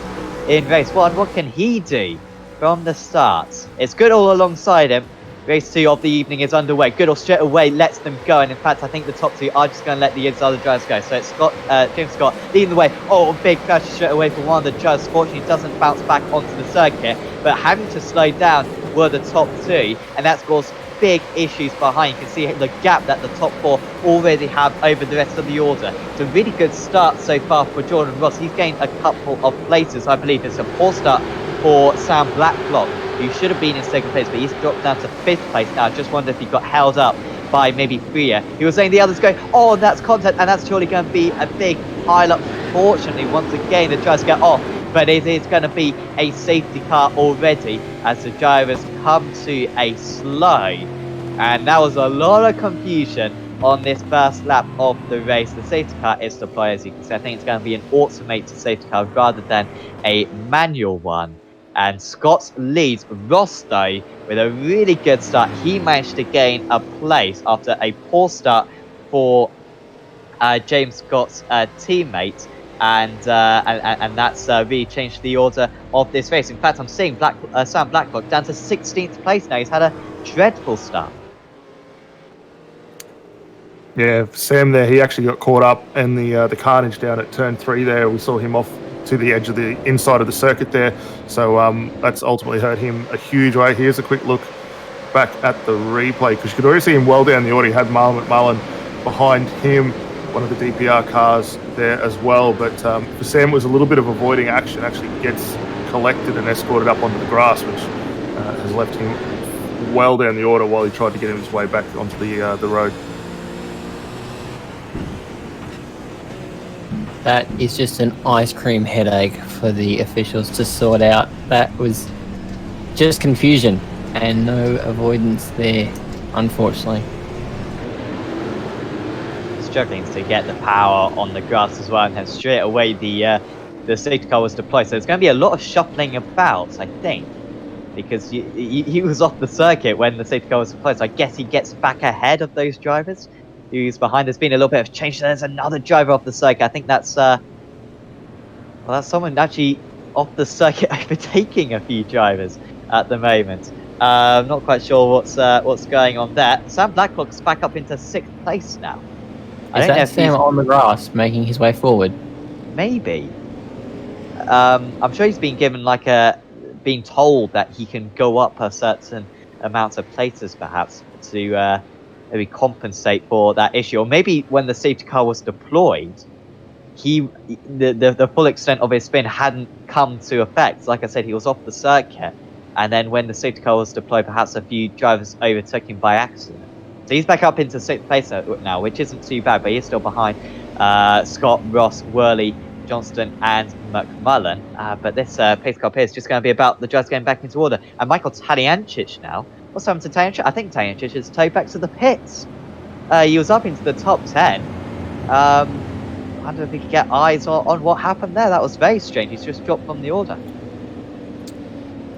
[SPEAKER 1] in race 1. What can he do from the start? It's Goodall alongside him. Race 2 of the evening is underway. Goodall straight away lets them go, and in fact I think the top 2 are just going to let the other drivers go. So it's James Scott leading the way. Oh, big crash straight away from one of the drivers. Fortunately doesn't bounce back onto the circuit, but having to slow down were the top 2, and that's caused big issues behind. You can see the gap that the top 4 already have over the rest of the order. It's a really good start so far for Jordan Ross. He's gained a couple of places. I believe it's a poor start for Sam Blacklock, who should have been in second place, but he's dropped down to 5th place now. I just wonder if he got held up by maybe Freer. He was saying the others going, oh, that's contact, and that's surely going to be a big pile-up. Fortunately, once again, the drivers get off, but it is going to be a safety car already as the drivers come to a slow. And that was a lot of confusion on this first lap of the race. The safety car is deployed, as you can see. I think it's going to be an automated safety car rather than a manual one. And Scott leads Ross, though, with a really good start. He managed to gain a place after a poor start for James Scott's teammate. And that's really changed the order of this race. In fact, I'm seeing Sam Blacklock down to 16th place now. He's had a dreadful start.
[SPEAKER 2] Yeah, Sam there, he actually got caught up in the carnage down at turn 3 there. We saw him off to the edge of the inside of the circuit there. So that's ultimately hurt him a huge way. Here's a quick look back at the replay, because you could already see him well down the order. He had Marlon McMullen behind him, one of the DPR cars there as well. But for Sam, it was a little bit of avoiding action. Actually gets collected and escorted up onto the grass, which has left him well down the order while he tried to get his way back onto the road.
[SPEAKER 3] That is just an ice cream headache for the officials to sort out. That was just confusion and no avoidance there, unfortunately.
[SPEAKER 1] struggling to get the power on the grass as well, and then straight away the safety car was deployed. So it's going to be a lot of shuffling about, I think, because he was off the circuit when the safety car was deployed. So I guess he gets back ahead of those drivers who's behind. There's been a little bit of change. There's another driver off the circuit. I think that's that's someone actually off the circuit overtaking a few drivers at the moment. Not quite sure what's going on there. Sam Blacklock's back up into 6th place now.
[SPEAKER 3] Is that Sam on the grass making his way forward?
[SPEAKER 1] Maybe. I'm sure he's been given being told that he can go up a certain amount of places, perhaps, to maybe compensate for that issue. Or maybe when the safety car was deployed, the full extent of his spin hadn't come to effect. Like I said, he was off the circuit, and then when the safety car was deployed, perhaps a few drivers overtook him by accident. So he's back up into 6th place now, which isn't too bad, but he's still behind Scott, Ross, Worley, Johnston, and McMullen. But this pace car here is just going to be about the drivers getting back into order. And Michael Taliancic now. What's happened to Taliancic? I think Taliancic is towed back to the pits. He was up into the top 10. I don't know if we could get eyes on what happened there. That was very strange. He's just dropped from the order.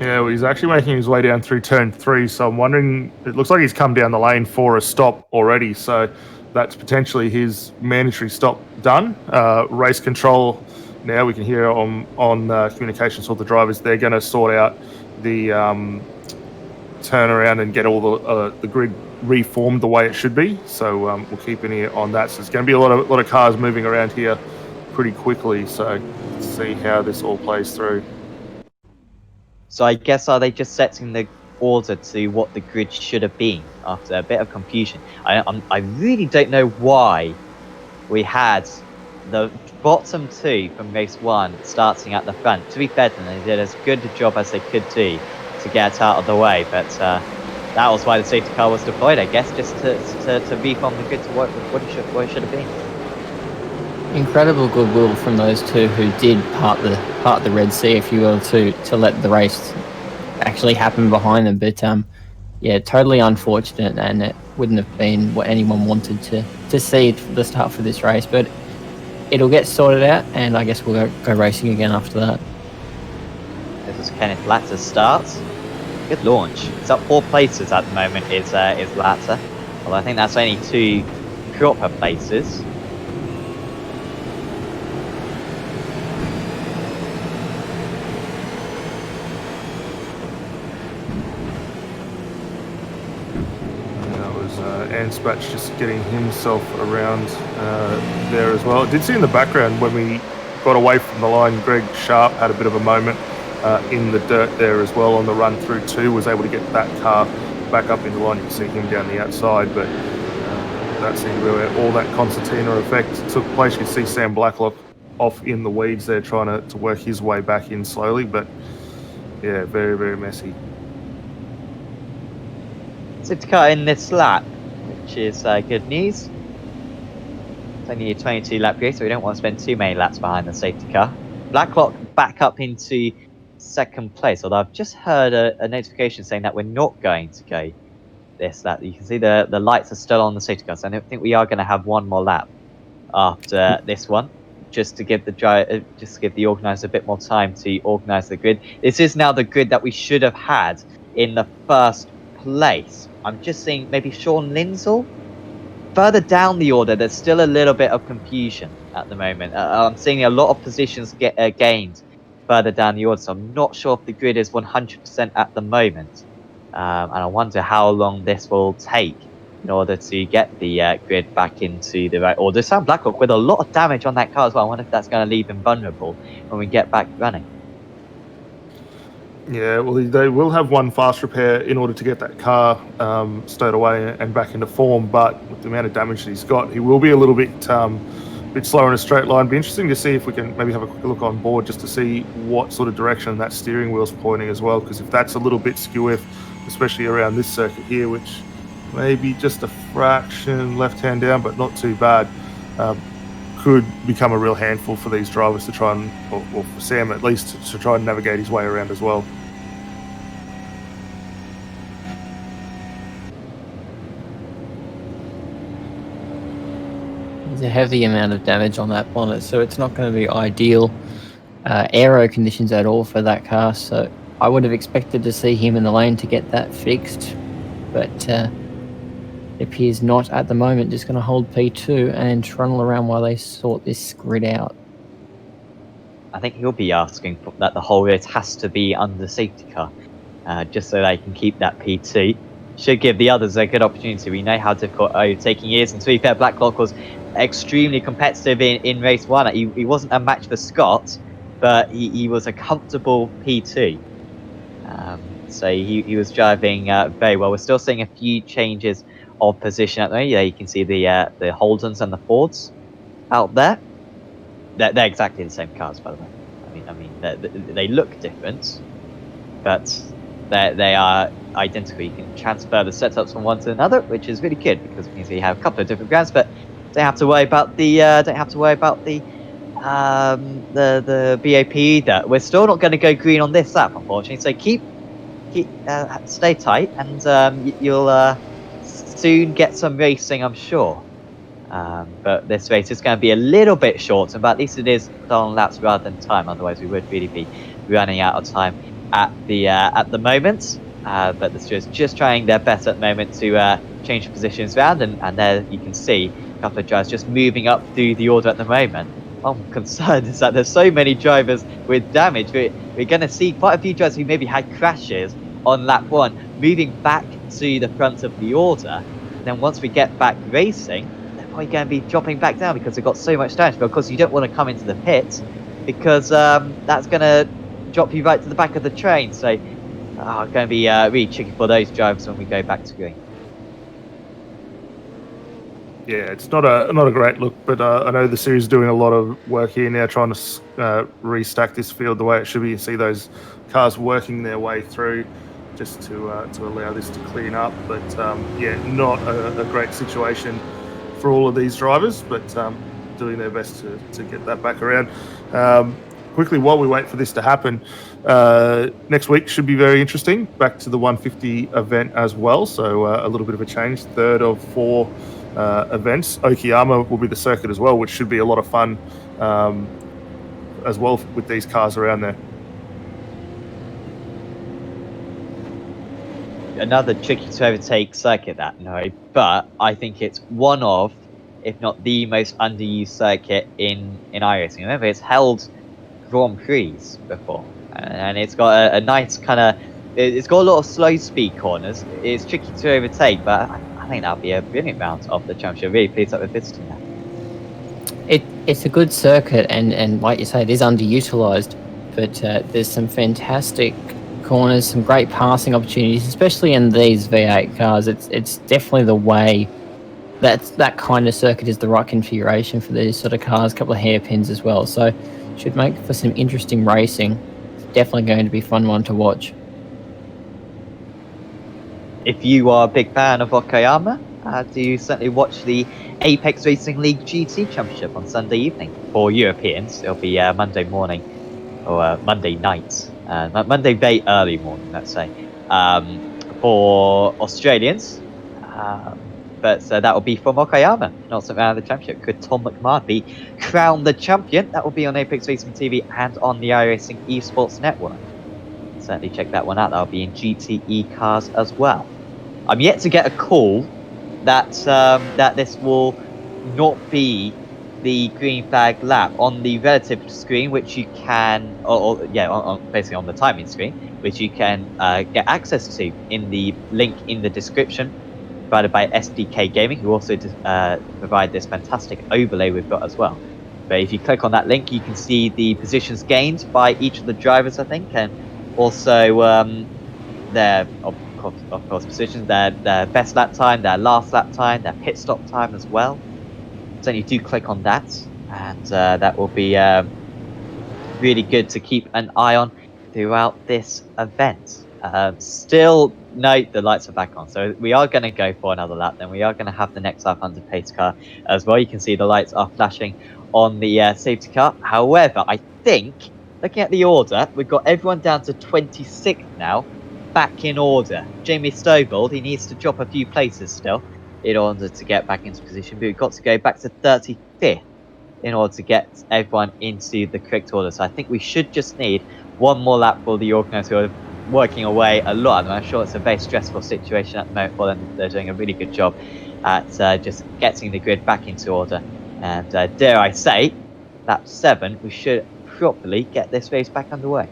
[SPEAKER 2] Yeah, well, he's actually making his way down through turn 3, so I'm wondering, it looks like he's come down the lane for a stop already, so that's potentially his mandatory stop done. Race control, now we can hear on communications with the drivers, they're going to sort out the turnaround and get all the grid reformed the way it should be, so we'll keep an ear on that. So there's going to be a lot of cars moving around here pretty quickly, so let's see how this all plays through.
[SPEAKER 1] So I guess, are they just setting the order to what the grid should have been after a bit of confusion? I really don't know why we had the bottom 2 from race 1 starting at the front. To be fair to them, they did as good a job as they could do to get out of the way, but that was why the safety car was deployed, I guess, just to reform the grid to what it should have been.
[SPEAKER 3] Incredible goodwill from those two who did part the Red Sea, if you will, to let the race actually happen behind them. But yeah, totally unfortunate, and it wouldn't have been what anyone wanted to see at the start for this race. But it'll get sorted out, and I guess we'll go racing again after that.
[SPEAKER 1] This is Kenneth Latter's start. Good launch. It's up 4 places at the moment. Is Latter, although I think that's only 2 proper places.
[SPEAKER 2] Anspach just getting himself around there as well. I did see in the background when we got away from the line, Greg Sharp had a bit of a moment in the dirt there as well on the run through 2, was able to get that car back up in the line. You can see him down the outside, but that seemed where all that concertina effect took place. You can see Sam Blacklock off in the weeds there trying to work his way back in slowly, but yeah, very, very messy.
[SPEAKER 1] Safety car in this lap, which is good news. It's only a 22 lap race, so we don't want to spend too many laps behind the safety car. Blacklock back up into 2nd place, although I've just heard a notification saying that we're not going to go this lap. You can see the lights are still on the safety car, so I don't think we are going to have one more lap after this one, just to give the organizer a bit more time to organize the grid. This is now the grid that we should have had in the 1st place. I'm just seeing maybe Sean Lindsell. Further down the order, there's still a little bit of confusion at the moment. I'm seeing a lot of positions get gained further down the order, so I'm not sure if the grid is 100% at the moment. And I wonder how long this will take in order to get the grid back into the right order. Sam Blacklock with a lot of damage on that car as well. I wonder if that's going to leave him vulnerable when we get back running.
[SPEAKER 2] Yeah, well, they will have one fast repair in order to get that car stowed away and back into form, but with the amount of damage that he's got, he will be a little bit slower in a straight line. Be interesting to see if we can maybe have a quick look on board just to see what sort of direction that steering wheel's pointing as well, because if that's a little bit skew, especially around this circuit here, which may be just a fraction left-hand down, but not too bad, could become a real handful for these drivers to try and, or for Sam at least, to try and navigate his way around as well.
[SPEAKER 3] There's a heavy amount of damage on that bonnet, so it's not going to be ideal aero conditions at all for that car. So I would have expected to see him in the lane to get that fixed, but it appears not at the moment. Just going to hold P2 and trundle around while they sort this grid out.
[SPEAKER 1] I think he'll be asking for that the whole race has to be under safety car, just so they can keep that P2. Should give the others a good opportunity. We know how difficult overtaking is, and to be fair, Blacklock was extremely competitive in race 1. He wasn't a match for Scott, but he was a comfortable P2. So he was driving very well. We're still seeing a few changes of position at the moment. Yeah, you can see the Holdens and the Fords out there. They're exactly the same cars, by the way. I mean, they look different, but they are identical. You can transfer the setups from one to another, which is really good because it means you have a couple of different brands, but don't have to worry about the BAP either. We're still not going to go green on this lap, unfortunately. So stay tight, and you'll soon get some racing, I'm sure. But this race is going to be a little bit short, but at least it is on laps rather than time. Otherwise, we would really be running out of time at the moment. But the stewards just trying their best at the moment to change positions around, and there you can see a couple of drivers just moving up through the order at the moment. I'm concerned is that there's so many drivers with damage. We're going to see quite a few drivers who maybe had crashes on lap 1 moving back to the front of the order. And then once we get back racing, they're probably going to be dropping back down because they've got so much damage. But of course, you don't want to come into the pit because that's going to drop you right to the back of the train. So going to be really tricky for those drivers when we go back to green.
[SPEAKER 2] Yeah, it's not a great look, but I know the series is doing a lot of work here now, trying to restack this field the way it should be. You see those cars working their way through just to allow this to clean up. But yeah, not a great situation for all of these drivers, but doing their best to get that back around. Quickly, while we wait for this to happen, next week should be very interesting. Back to the 150 event as well, so a little bit of a change. Third of 4 events. Okayama will be the circuit as well, which should be a lot of fun as well with these cars around there.
[SPEAKER 1] Another tricky to overtake circuit, but I think it's one of, if not the most underused circuit in iRacing. Remember, it's held Grand Prix before, and it's got a nice kind of, it's got a lot of slow speed corners. It's tricky to overtake, but I think that'll be a brilliant round of the championship. Really pleased that we're visiting that.
[SPEAKER 3] It's a good circuit, and like you say, it is underutilized, but there's some fantastic corners, some great passing opportunities, especially in these V8 cars. It's definitely the way that kind of circuit is the right configuration for these sort of cars. A couple of hairpins as well, so should make for some interesting racing. It's definitely going to be a fun one to watch.
[SPEAKER 1] If you are a big fan of Okayama, do you certainly watch the Apex Racing League GT Championship on Sunday evening? For Europeans, it'll be Monday morning, or Monday night, Monday very early morning, let's say. For Australians, but that will be from Okayama, not something out of the championship. Could Tom McMahon be crowned the champion? That will be on Apex Racing TV and on the iRacing Esports Network. Certainly check that one out. That'll be in GTE cars as well. I'm yet to get a call that that this will not be the green flag lap on the relative screen, which you can, basically on the timing screen, which you can get access to in the link in the description, provided by SDK Gaming, who also provide this fantastic overlay we've got as well. But if you click on that link, you can see the positions gained by each of the drivers, I think, and also their of course positions, their best lap time, their last lap time, their pit stop time as well. So you do click on that, and that will be really good to keep an eye on throughout this event. Still note the lights are back on, so we are going to go for another lap. Then we are going to have the next lap under pace car as well. You can see the lights are flashing on the safety car. However, I think, looking at the order, we've got everyone down to 26th now, back in order. Jamie Stovall, he needs to drop a few places still. in order to get back into position, but we've got to go back to 35th in order to get everyone into the correct order. So I think we should just need one more lap for the organisers who are working away a lot. And I'm sure it's a very stressful situation at the moment for them. They're doing a really good job at just getting the grid back into order. And dare I say, lap 7, we should properly get this race back underway.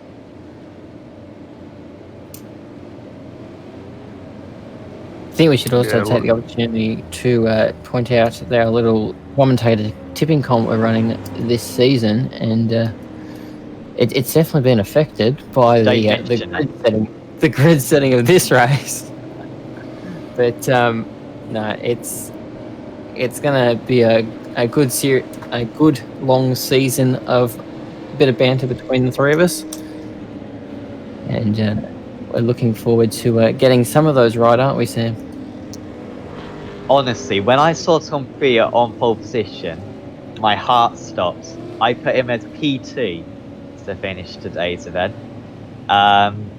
[SPEAKER 3] I think we should also take the opportunity to point out our little commentator tipping comp we're running this season, and it's definitely been affected by the grid setting of this race. But no, it's going to be a good long season of a bit of banter between the three of us, and we're looking forward to getting some of those right, aren't we, Sam?
[SPEAKER 1] Honestly, when I saw Tom Freer on pole position, my heart stopped. I put him as P2 to finish today's event.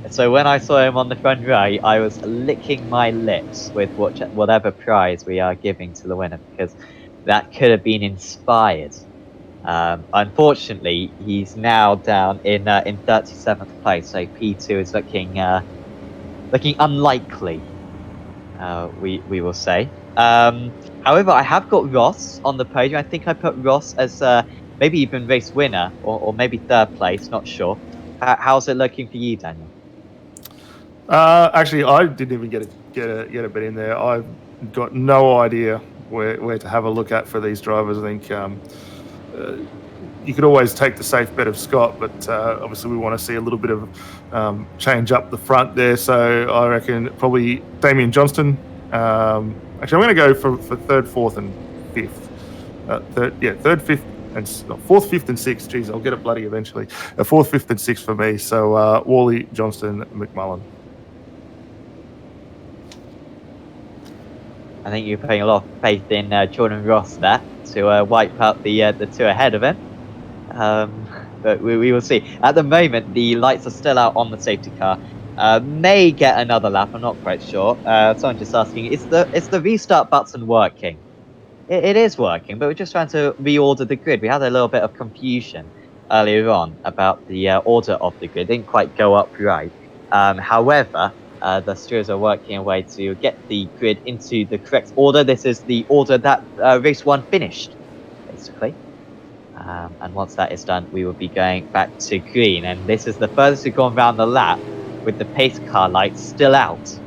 [SPEAKER 1] So when I saw him on the front row, I was licking my lips with whatever prize we are giving to the winner, because that could have been inspired. Unfortunately, he's now down in 37th place, so P2 is looking unlikely. We will say. However, I have got Ross on the podium. I think I put Ross as maybe even race winner or maybe 3rd place. Not sure. How's it looking for you, Daniel?
[SPEAKER 2] Actually, I didn't even get a bit in there. I've got no idea where to have a look at for these drivers. I think you could always take the safe bet of Scott, but obviously we want to see a little bit of change up the front there. So I reckon probably Damien Johnston. Actually, I'm going to go for 3rd, 4th, and 5th. 3rd, 5th, and 4th, 5th, and 6th. Jeez, I'll get it bloody eventually. 4th, 5th, and 6th for me. So Wally, Johnston, McMullen.
[SPEAKER 1] I think you're putting a lot of faith in Jordan Ross there to wipe out the 2 ahead of him. But we will see. At the moment, the lights are still out on the safety car. May get another lap. I'm not quite sure. Someone just asking, is the restart button working? It is working, but we're just trying to reorder the grid. We had a little bit of confusion earlier on about the order of the grid. It didn't quite go up right. However, the stewards are working away to get the grid into the correct order. This is the order that race 1 finished, basically. And once that is done, we will be going back to green. And this is the furthest we've gone around the lap with the pace car lights still out.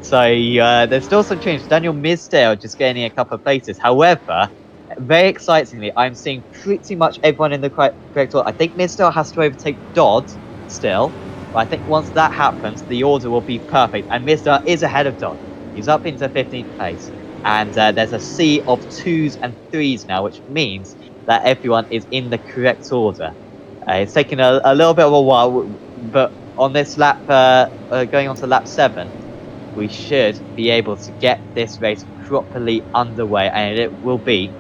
[SPEAKER 1] So there's still some change. Daniel Misdale just gaining a couple of places. However, very excitingly, I'm seeing pretty much everyone in the correct order. I think Misdale has to overtake Dodd still. But I think once that happens, the order will be perfect. And Misdale is ahead of Dodd. He's up into 15th place. And there's a sea of 2s and 3s now, which means that everyone is in the correct order. It's taken a little bit of a while, but on this lap, going on to lap 7, we should be able to get this race properly underway, and it will be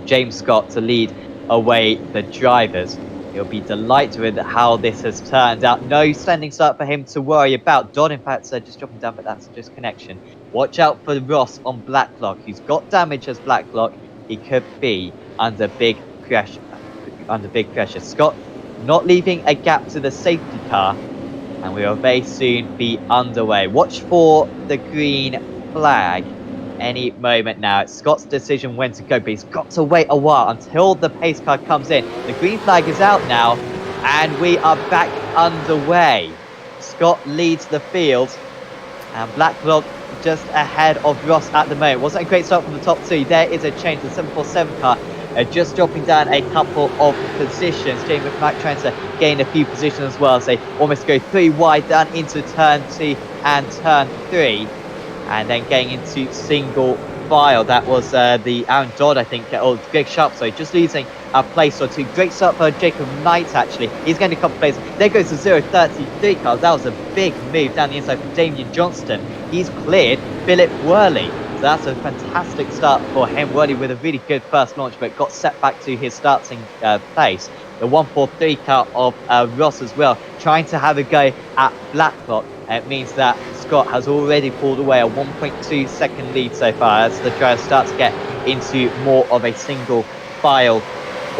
[SPEAKER 1] James Scott to lead away the drivers. He'll be delighted with how this has turned out. No standing start for him to worry about. Dodd, in fact, just dropping down, but that's just connection. Watch out for Ross on Blacklock, who's got damage as Blacklock. He could be under big pressure. Scott not leaving a gap to the safety car, and we will very soon be underway. Watch for the green flag any moment now. It's Scott's decision when to go, but he's got to wait a while until the pace car comes in. The green flag is out now, and we are back underway. Scott leads the field, and Blacklock just ahead of Ross at the moment. Wasn't a great start from the top 2. There is a change. The 747 car just dropping down a couple of positions. James McMack trying to gain a few positions as well. So almost go 3 wide down into turn 2 and turn 3. And then getting into single file. That was the Aaron Dodd, I think, or Greg Sharp, sorry, just losing a place or 2. Great start for Jacob Knight, actually. He's getting a couple of places. There goes the 0.33 car. That was a big move down the inside for Damien Johnston. He's cleared Philip Worley. So that's a fantastic start for him. Worley with a really good first launch, but got set back to his starting place. The 143 car of Ross as well, trying to have a go at Blacklock. It means that Scott has already pulled away a 1.2 second lead so far as the driver starts to get into more of a single file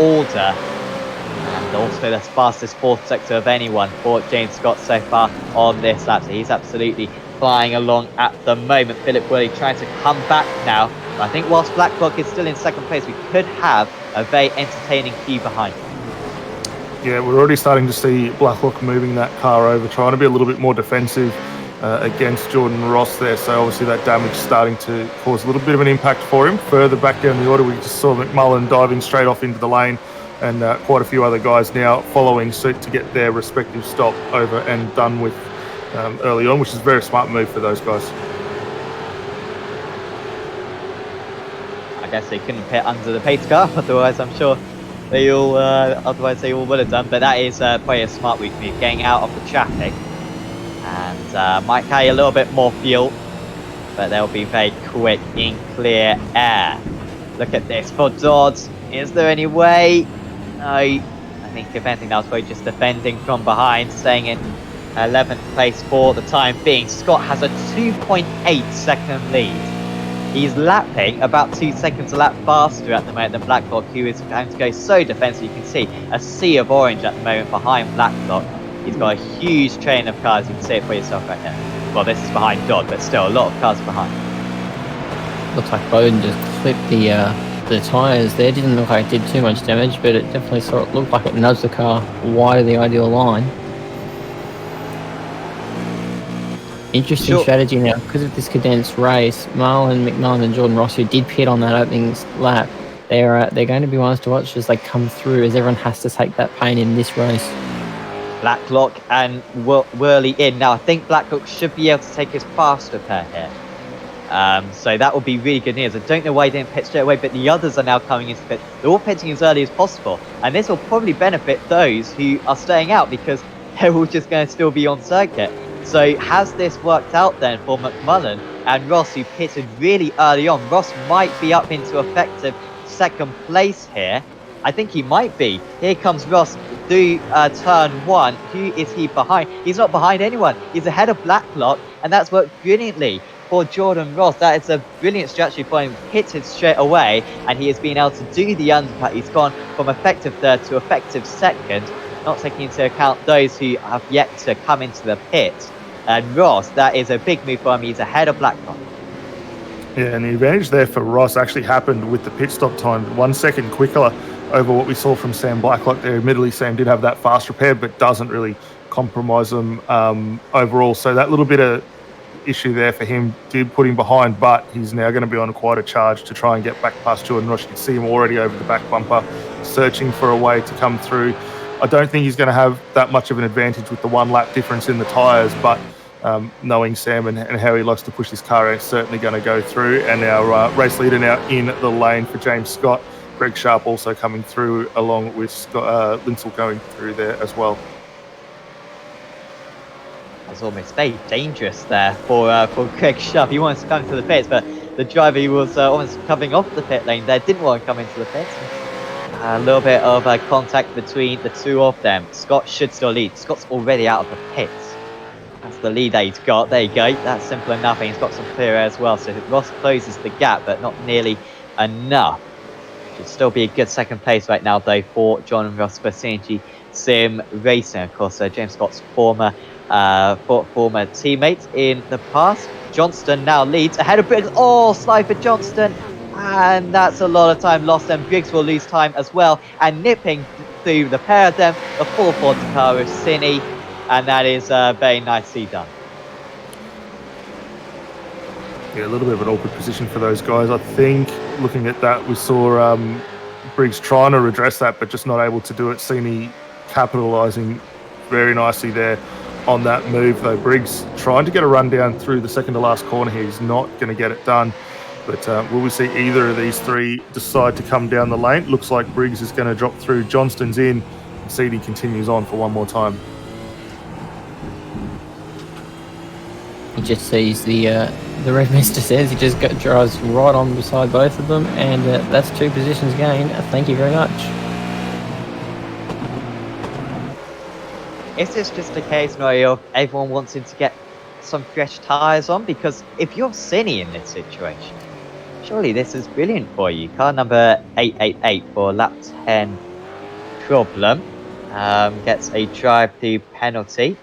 [SPEAKER 1] order. And also the fastest fourth sector of anyone for James Scott so far on this lap. So he's absolutely flying along at the moment. Philip Worley trying to come back now. But I think whilst Blacklock is still in second place, we could have a very entertaining queue behind.
[SPEAKER 2] Yeah, we're already starting to see Blacklock moving that car over, trying to be a little bit more defensive against Jordan Ross there. So obviously that damage is starting to cause a little bit of an impact for him. Further back down the order, we just saw McMullen diving straight off into the lane, and quite a few other guys now following suit to get their respective stop over and done with early on, which is a very smart move for those guys.
[SPEAKER 1] I guess they couldn't pit under the pace car, otherwise I'm sure they all would have done. But that is probably a smart move, getting out of the traffic, and might carry a little bit more fuel, but they'll be very quick in clear air. Look at this for Dodds. Is there any way? No. I think if anything, that was probably just defending from behind, staying in 11th place for the time being. Scott has a 2.8 second lead. He's lapping about 2 seconds a lap faster at the moment than Blacklock, who is going to go so defensive. You can see a sea of orange at the moment behind Blacklock. He's got a huge train of cars. You can see it for yourself right now. Well, this is behind Dodd, but still a lot of cars behind.
[SPEAKER 3] Looks like Bowden just clipped the tyres there. Didn't look like it did too much damage, but it definitely looked like it nudged the car wide of the ideal line. Interesting strategy now, because of this condensed race. Marlon, McMullen and Jordan Ross, who did pit on that opening lap, they're going to be ones to watch as they come through, as everyone has to take that pain in this race.
[SPEAKER 1] Blacklock and Worley in. Now, I think Blacklock should be able to take his faster pair here. So that would be really good news. I don't know why he didn't pit straight away, but the others are now coming into pit. They're all pitting as early as possible. And this will probably benefit those who are staying out, because they're all just going to still be on circuit. So has this worked out then for McMullen and Ross, who pitted really early on? Ross might be up into effective second place here. I think he might be. Here comes Ross through turn one. Who is he behind? He's not behind anyone. He's ahead of Blacklock, and that's worked brilliantly for Jordan Ross. That is a brilliant strategy for him. Pitted straight away, and he has been able to do the undercut. He's gone from effective third to effective second, not taking into account those who have yet to come into the pit. And Ross, that is a big move for him. He's ahead of Blacklock.
[SPEAKER 2] Yeah, and the advantage there for Ross actually happened with the pit stop time, 1 second quicker over what we saw from Sam Blacklock there. Admittedly, Sam did have that fast repair, but doesn't really compromise them overall. So that little bit of issue there for him did put him behind, but he's now going to be on quite a charge to try and get back past Jordan Ross. You can see him already over the back bumper, searching for a way to come through. I don't think he's going to have that much of an advantage with the 1 lap difference in the tyres, but knowing Sam and how he likes to push his car, it's certainly going to go through. And our race leader now in the lane for James Scott. Greg Sharp also coming through, along with Linsell going through there as well.
[SPEAKER 1] That was almost very dangerous there for Greg Sharp. He wanted to come to the pits, but the driver who was almost coming off the pit lane there didn't want to come into the pits. A little bit of contact between the two of them. Scott should still lead. Scott's already out of the pits. That's the lead that he's got. There you go. That's simple enough. And he's got some clear air as well. So Ross closes the gap, but not nearly enough. Should still be a good second place right now, though, for John and Ross for CNG Sim Racing. Of course, James Scott's former teammate in the past. Johnston now leads ahead of Briggs. Oh, slide for Johnston. And that's a lot of time lost, and Briggs will lose time as well. And nipping through the pair of them, the 440 car of Cine, and that is very nicely done.
[SPEAKER 2] Yeah, a little bit of an awkward position for those guys. I think looking at that, we saw Briggs trying to redress that, but just not able to do it. Cine capitalising very nicely there on that move, though. Briggs trying to get a run down through the second to last corner here. He's not going to get it done. But will we see either of these three decide to come down the lane? Looks like Briggs is going to drop through. Johnston's in. And Seedy continues on for one more time.
[SPEAKER 3] He just sees the red mist descends. He just drives right on beside both of them, and that's 2 positions gained. Thank you very much.
[SPEAKER 1] Is this just a case, Norio, of everyone wanting to get some fresh tyres on? Because if you're Cine in this situation, surely this is brilliant for you. Car number 888 for lap 10 problem gets a drive-through penalty.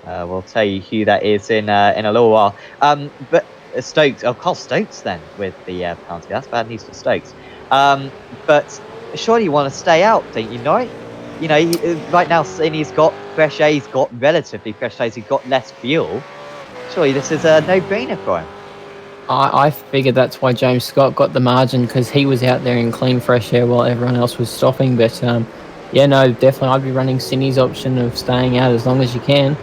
[SPEAKER 1] We'll tell you who that is in a little while. But Stokes, Carl Stokes then with the penalty. That's bad news for Stokes. But surely you want to stay out, don't you know? You know, right now Cine's got fresh air, he's got relatively fresh tyres, he's got less fuel. Surely this is a no-brainer for him.
[SPEAKER 3] I figured that's why James Scott got the margin, because he was out there in clean, fresh air while everyone else was stopping. But yeah, no, definitely I'd be running Cine's option of staying out as long as you can.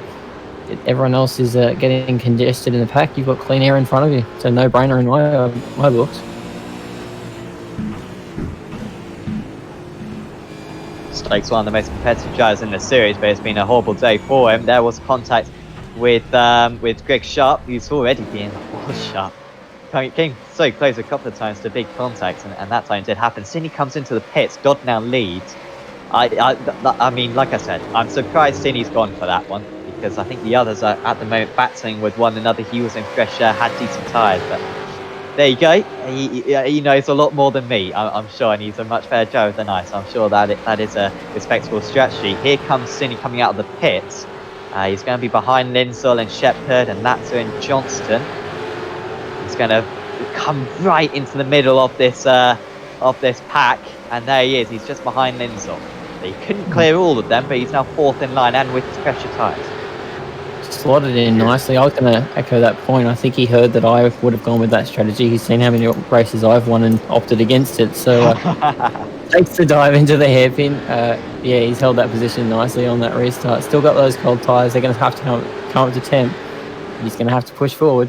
[SPEAKER 3] Everyone else is getting congested in the pack. You've got clean air in front of you. It's a no-brainer in my books.
[SPEAKER 1] Stokes, one of the most competitive drivers in the series, but it's been a horrible day for him. There was contact with Greg Sharp, who's already been sharp. Came so close a couple of times to big contacts, and that time did happen. Cine comes into the pits. Dodd now leads. I mean, like I said, I'm surprised Cine's gone for that one, because I think the others are at the moment battling with one another. He was in fresh air, had decent tyres, but there you go. He knows a lot more than me, I'm sure, and he's a much better driver than I, so I'm sure that is a respectable strategy. Here comes Cine coming out of the pits. He's going to be behind Lindsell and Shepherd and Latzer and Johnston. He's going to come right into the middle of this pack, and there he is. He's just behind Lindsell. He couldn't clear all of them, but he's now fourth in line and with his pressure tyres.
[SPEAKER 3] Slotted in nicely. I was going to echo that point. I think he heard that I would have gone with that strategy. He's seen how many races I've won and opted against it. So takes the dive into the hairpin. Yeah, he's held that position nicely on that restart. Still got those cold tyres. They're going to have to come up to temp. He's going to have to push forward.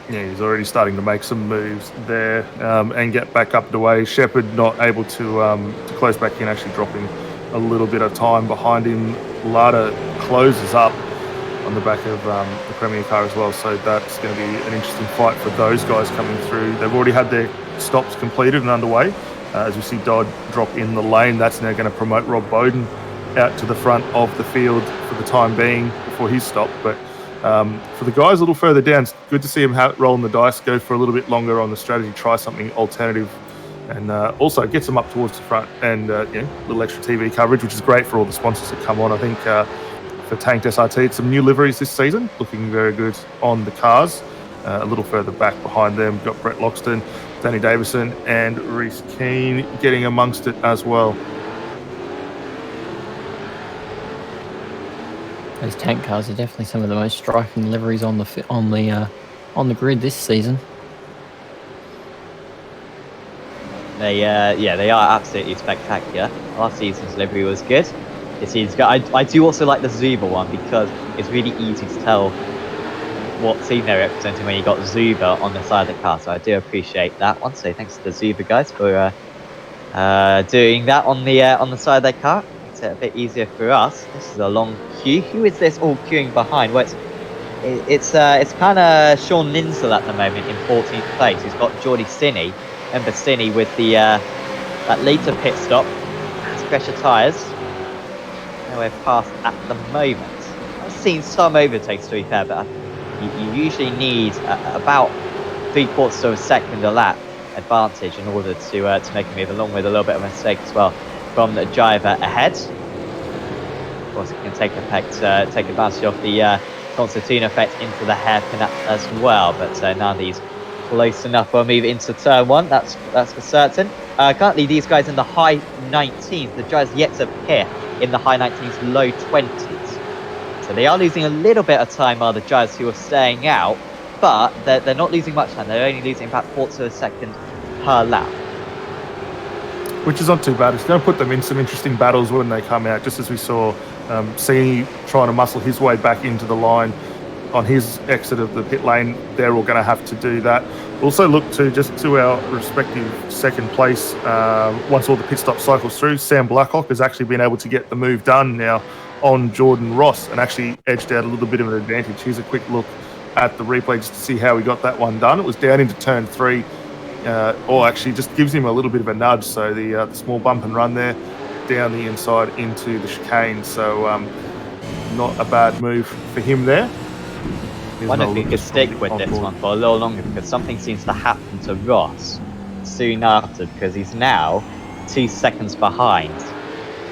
[SPEAKER 2] Yeah, he's already starting to make some moves there and get back up the way. Shepherd not able to close back in, actually dropping a little bit of time behind him. Lada closes up on the back of the Premier car as well, so that's going to be an interesting fight for those guys coming through. They've already had their stops completed and underway. As we see Dodd drop in the lane, that's now going to promote Rob Bowden out to the front of the field for the time being before his stop. But for the guys a little further down, it's good to see him rolling the dice, go for a little bit longer on the strategy, try something alternative, and also gets them up towards the front and a little extra TV coverage, which is great for all the sponsors that come on. I think for Tanked SRT, it's some new liveries this season, looking very good on the cars. A little further back behind them, got Brett Loxton, Danny Davison, and Reece Keane getting amongst it as well.
[SPEAKER 3] Those tank cars are definitely some of the most striking liveries on the grid this season.
[SPEAKER 1] They are absolutely spectacular. Last season's livery was good. This season's good. I do also like the Zuba one, because it's really easy to tell what team they're representing when you got Zuba on the side of the car. So I do appreciate that one. So thanks to the Zuba guys for doing that on the side of their car. Makes it a bit easier for us. This is a long queue. Who is this all queuing behind? Well, it's kind of Sean Lindsell at the moment in 14th place. He's got Geordie Cine. Remember Cine with the that later pit stop. Has pressure tyres. Nowhere past at the moment. I've seen some overtakes, to be fair, but you usually need about 3/4 of a second a lap advantage in order to make a move, along with a little bit of a mistake as well from the driver ahead. Of course, it can take advantage of the Concertina effect into the hairpin as well, but none of these close enough for a move into turn one, that's for certain. Currently these guys in the high 19s, the drivers yet to appear in the high 19s, low 20s. So they are losing a little bit of time, are the drivers who are staying out, but they're not losing much time. They're only losing about 1/4 of a second per lap.
[SPEAKER 2] Which is not too bad. It's going to put them in some interesting battles when they come out, just as we saw Cine trying to muscle his way back into the line on his exit of the pit lane. They're all going to have to do that. Also look to our respective second place, once all the pit stop cycles through, Sam Blackhawk has actually been able to get the move done now on Jordan Ross and actually edged out a little bit of an advantage. Here's a quick look at the replay just to see how he got that one done. It was down into turn 3, or actually just gives him a little bit of a nudge. So the small bump and run there, down the inside into the chicane. So not a bad move for him there.
[SPEAKER 1] I wonder if he could stick with this one for a little longer, because something seems to happen to Ross soon after, because he's now 2 seconds behind.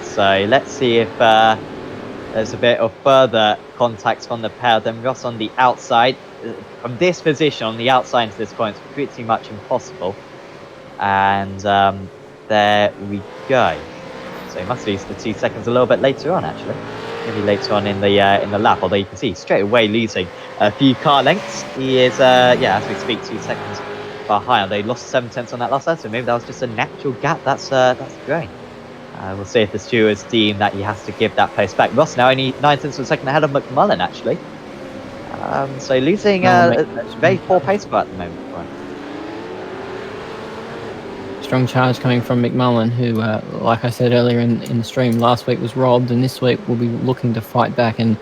[SPEAKER 1] So let's see if there's a bit of further contact from the pair. Then Ross on the outside. From this position on the outside to this point, it's pretty much impossible. And there we go. So he must lose the 2 seconds a little bit later on, actually. Maybe later on in the lap, although you can see straight away losing a few car lengths. He is, as we speak, 2 seconds behind. They lost 7 tenths on that last lap, so maybe that was just a natural gap. That's great. We'll see if the stewards deem that he has to give that pace back. Ross now only 9 tenths per second ahead of McMullen, actually. So losing a very poor pace car at the moment.
[SPEAKER 3] Strong charge coming from McMullen, who, like I said earlier in the stream, last week was robbed, and this week will be looking to fight back and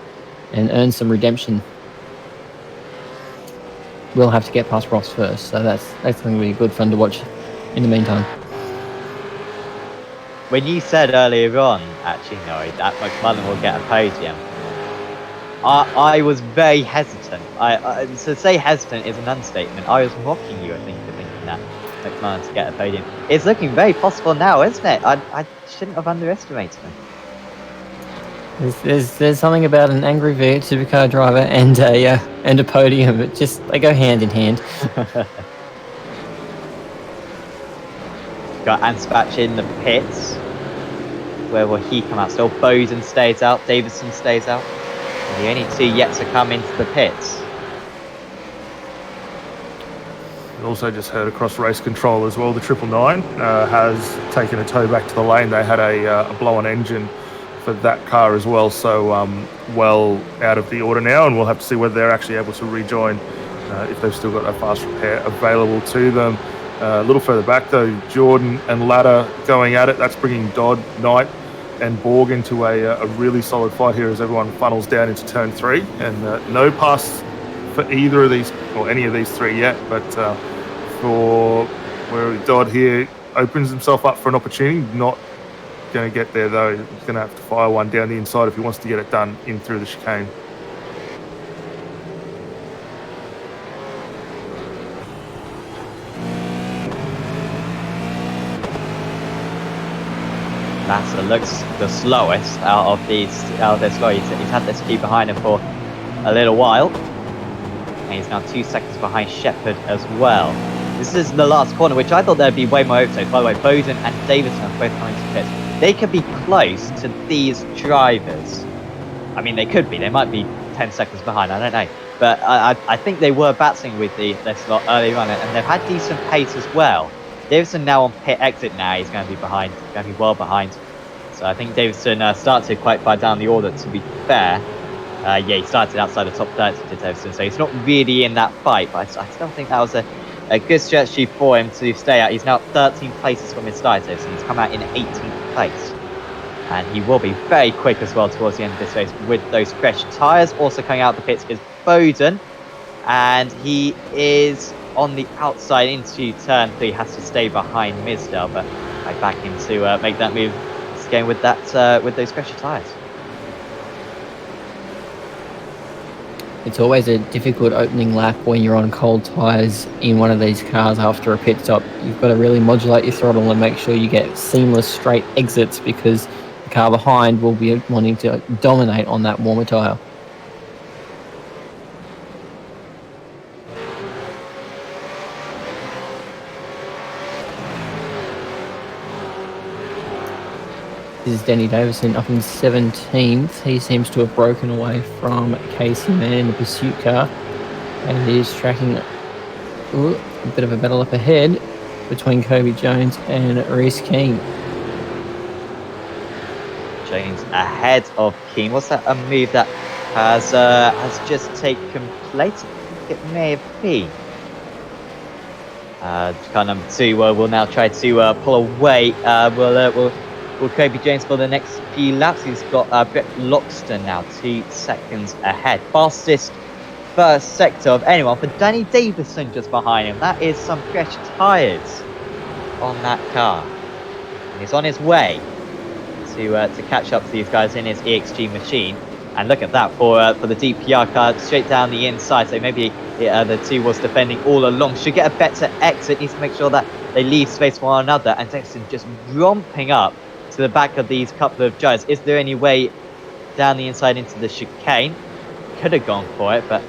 [SPEAKER 3] earn some redemption. We'll have to get past Ross first, so that's going to be good fun to watch in the meantime.
[SPEAKER 1] When you said earlier on, actually, no, that McMullen will get a podium, I was very hesitant. To say hesitant is an understatement. I was mocking you, I think, for thinking that McMullen to get a podium. It's looking very possible now, isn't it? I shouldn't have underestimated him.
[SPEAKER 3] There's something about an angry V8 supercar driver and a podium. It just, they go hand in hand.
[SPEAKER 1] Got Anspach in the pits. Where will he come out? Still Bowden stays out, Davison stays out. And the only two yet to come into the pits.
[SPEAKER 2] Also just heard across race control as well, the 999 has taken a tow back to the lane. They had a blow-on engine for that car as well, so well out of the order now, and we'll have to see whether they're actually able to rejoin if they've still got a fast repair available to them. A little further back though, Jordan and Ladder going at it. That's bringing Dodd, Knight and Borg into a really solid fight here as everyone funnels down into turn 3, and no pass for either of these or any of these three yet, but for where Dodd here opens himself up for an opportunity. Not going to get there though. He's going to have to fire one down the inside if he wants to get it done in through the chicane.
[SPEAKER 1] Massa looks the slowest out of this lot. He's had this key behind him for a little while. And he's now 2 seconds behind Shepherd as well. This is the last corner, which I thought there'd be way more overtakes. By the way, Bowden and Davison are both coming to pits. They could be close to these drivers. I mean, they could be. They might be 10 seconds behind. I don't know. But I think they were battling with this lot earlier on, and they've had decent pace as well. Davison now on pit exit now. He's going to be behind. Going to be well behind. So I think Davison started quite far down the order, to be fair. He started outside the top 30 to Davison, so he's not really in that fight. But I still think that was a good strategy for him to stay out. He's now 13 places from his start, so he's come out in 18th place. And he will be very quick as well towards the end of this race with those fresh tyres. Also coming out of the pits is Bowden, and he is on the outside into turn 3. Has to stay behind Misdale, but I back him to make that move again with those fresher tyres.
[SPEAKER 3] It's always a difficult opening lap when you're on cold tyres in one of these cars after a pit stop. You've got to really modulate your throttle and make sure you get seamless straight exits, because the car behind will be wanting to dominate on that warmer tyre. This is Denny Davison up in 17th. He seems to have broken away from Casey Mann in the pursuit car, and is tracking a bit of a battle up ahead between Kobe Jones and Reese Keane.
[SPEAKER 1] Jones ahead of Keane. What's that a move that has just taken place? I think it may have been. Car number 2 will now try to pull away. Will Kobe Jones for the next few laps? He's got Brett Loxton now 2 seconds ahead. Fastest first sector of anyone for Danny Davison just behind him. That is some fresh tyres on that car. And he's on his way to catch up to these guys in his EXG machine. And look at that for the DPR car straight down the inside. So maybe the two was defending all along. Should get a better exit. Needs to make sure that they leave space for one another. And Dixon just romping up to the back of these couple of drivers. Is there any way down the inside into the chicane? Could have gone for it, but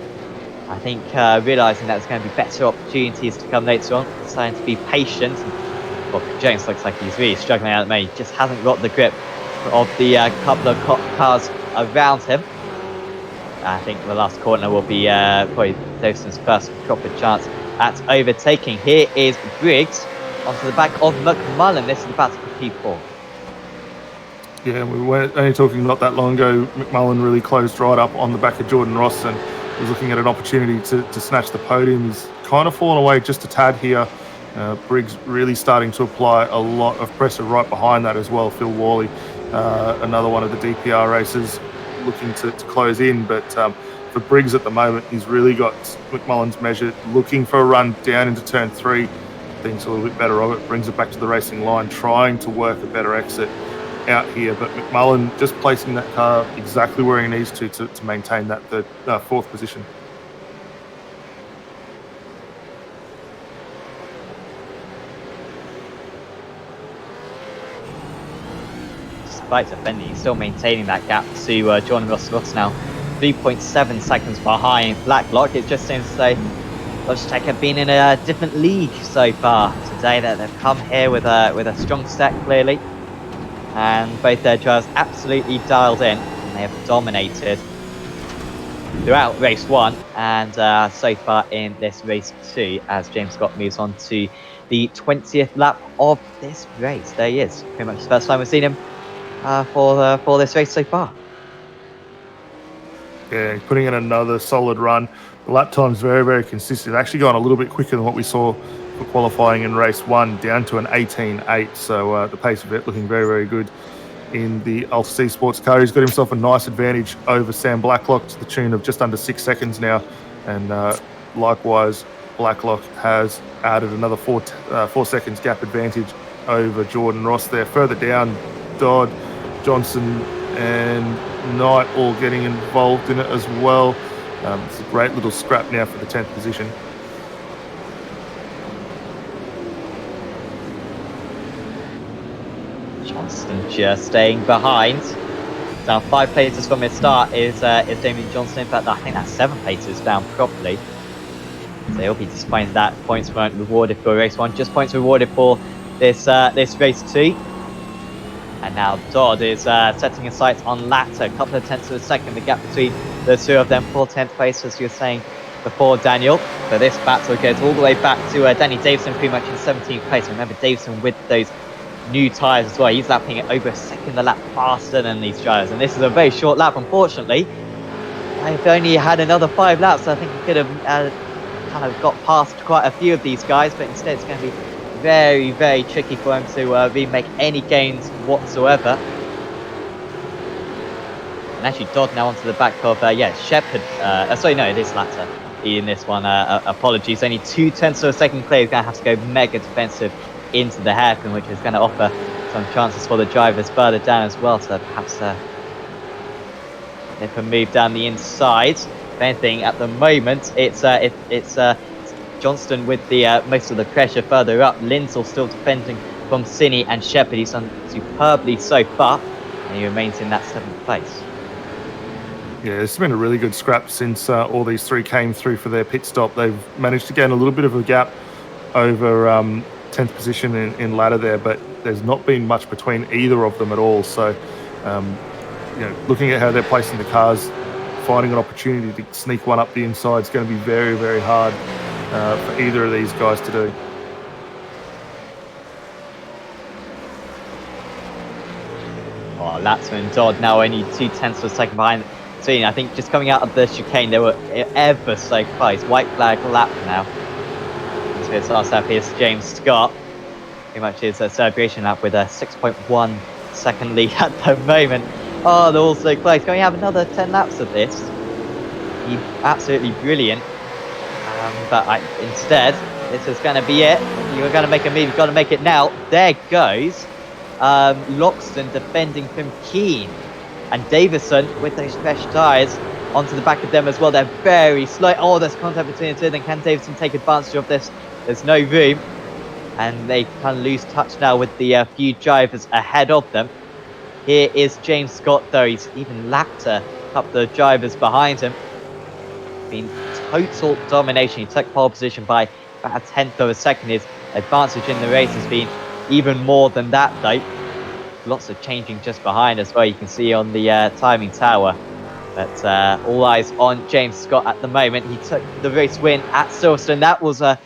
[SPEAKER 1] I think realising that there's going to be better opportunities to come later on, deciding to be patient. Well, James looks like he's really struggling out at the moment. He just hasn't got the grip of the couple of cars around him. I think the last corner will be probably Dawson's first proper chance at overtaking. Here is Briggs onto the back of McMullen. This is the battle for P4.
[SPEAKER 2] Yeah, we were only talking not that long ago. McMullen really closed right up on the back of Jordan Ross and was looking at an opportunity to snatch the podium. He's kind of fallen away just a tad here. Briggs really starting to apply a lot of pressure right behind that as well. Phil Worley, another one of the DPR racers, looking to close in. But for Briggs at the moment, he's really got McMullen's measured, looking for a run down into turn 3. Thinks a little bit better of it, brings it back to the racing line, trying to work a better exit out here. But McMullen just placing that car exactly where he needs to maintain that fourth position.
[SPEAKER 1] Despite defending, he's still maintaining that gap to Jordan Ross now. 3.7 seconds behind Blacklock. It just seems to say Logitech have been in a different league so far today. That they've come here with a strong set clearly, and both their drivers absolutely dialed in, and they have dominated throughout race 1 and so far in this race 2 as James Scott moves on to the 20th lap of this race. There he is. Pretty much the first time we've seen him for this race so far.
[SPEAKER 2] Yeah, putting in another solid run. The lap time's very, very consistent. Actually gone a little bit quicker than what we saw for qualifying in race 1, down to an 18.8. So the pace of it looking very, very good in the AOSC sports car. He's got himself a nice advantage over Sam Blacklock to the tune of just under 6 seconds now. And likewise, Blacklock has added another 4 seconds gap advantage over Jordan Ross there. Further down, Dodd, Johnson and Knight all getting involved in it as well. It's a great little scrap now for the 10th position.
[SPEAKER 1] Johnston just staying behind. Down 5 places from his start is Damien Johnston. In fact, I think that's 7 places down properly. So he'll be disappointed that points weren't rewarded for race 1. Just points rewarded for this race 2. And now Dodd is setting his sights on Latter. A couple of tenths of a second, the gap between the two of them. 4 10th place, as you were saying before, Daniel. So this battle goes all the way back to Danny Davison, pretty much in 17th place. Remember, Davison with those new tyres as well. He's lapping it over a second a lap faster than these drivers. And this is a very short lap, unfortunately. If only had another 5 laps, I think he could have kind of got past quite a few of these guys. But instead, it's going to be very, very tricky for him to really make any gains whatsoever. And actually Dodd now onto the back of Shepherd. Sorry, no, it is Latter in this one. Apologies, only 2 tenths of a second clear. He's going to have to go mega defensive into the hairpin, which is going to offer some chances for the drivers further down as well. So perhaps they can move down the inside. If anything, at the moment, it's Johnston with the most of the pressure further up. Lindsell still defending from Cini and Shepherd. He's done superbly so far, and he remains in that 7th place.
[SPEAKER 2] Yeah, it's been a really good scrap since all these 3 came through for their pit stop. They've managed to gain a little bit of a gap over 10th position in ladder there, but there's not been much between either of them at all. So, looking at how they're placing the cars, finding an opportunity to sneak one up the inside is going to be very, very hard for either of these guys to do.
[SPEAKER 1] Oh, Latzer and Dodd now only 2 tenths of a second behind. I think just coming out of the chicane, they were ever so close. White flag lap now. So it's last lap. Here's James Scott. Pretty much his celebration lap with a 6.1 second lead at the moment. Oh, they're all so close. Can we have another 10 laps of this? He's absolutely brilliant. But instead, this is going to be it. You're going to make a move. You've got to make it now. There goes Loxton defending from Keane. And Davison, with those fresh tyres, onto the back of them as well. They're very slow. Oh, there's contact between the two. Then can Davison take advantage of this? There's no room. And they kind of lose touch now with the few drivers ahead of them. Here is James Scott, though. He's even lapped a couple of drivers behind him. Been total domination. He took pole position by about a tenth of a second. His advantage in the race has been even more than that, though. Lots of changing just behind as well. You can see on the timing tower. But all eyes on James Scott at the moment. He took the race win at Silverstone. That was a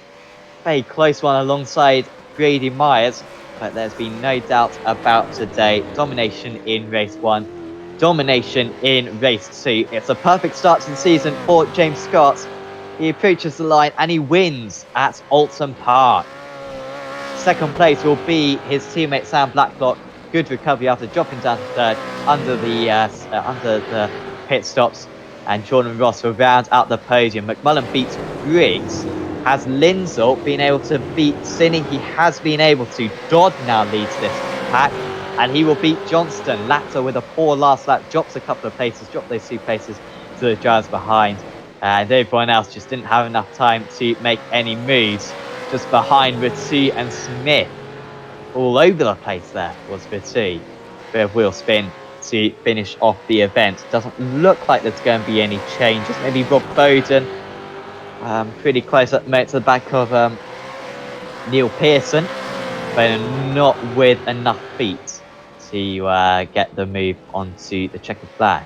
[SPEAKER 1] very close one alongside Grady Myers. But there's been no doubt about today. Domination in race 1. Domination in race 2. It's a perfect start to the season for James Scott. He approaches the line and he wins at Oulton Park. Second place will be his teammate Sam Blacklock. Good recovery after dropping down to third under the pit stops. And Jordan Ross will round out the podium. McMullen beats Briggs. Has Lindsell been able to beat Sinny? He has been able to. Dodd now leads this pack. And he will beat Johnston. Latter with a poor last lap. Drops a couple of places. Dropped those 2 places to the drivers behind. And everyone else just didn't have enough time to make any moves. Just behind Rittu and Smith. All over the place there was Rittu. Bit of wheel spin to finish off the event. Doesn't look like there's going to be any changes. Maybe Rob Bowden pretty close at the moment to the back of Neil Pearson, but not with enough feet to get the move onto the checkered flag.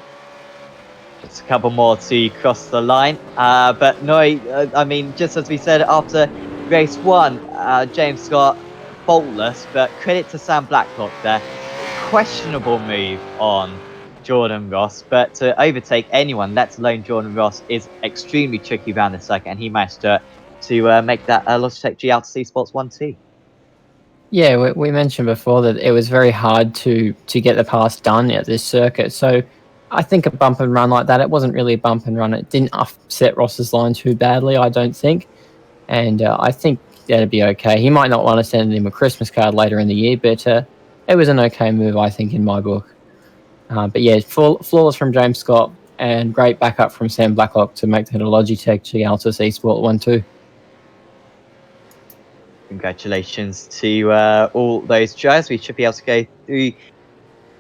[SPEAKER 1] Just a couple more to cross the line. But no, I mean, just as we said after race 1, James Scott faultless, but credit to Sam Blacklock there. Questionable move on Jordan Ross, but to overtake anyone, let alone Jordan Ross, is extremely tricky around the circuit, and he managed to make that Logitech GLTC Sports 1-2.
[SPEAKER 3] Yeah, we mentioned before that it was very hard to get the pass done at this circuit. So I think a bump and run like that, it wasn't really a bump and run. It didn't upset Ross's line too badly, I don't think. And I think that'd be okay. He might not want to send him a Christmas card later in the year, but it was an okay move, I think, in my book. But yeah, flawless from James Scott and great backup from Sam Blacklock to make that a Logitech GLTC Sport 1-2.
[SPEAKER 1] Congratulations to all those drivers. We should be able to go through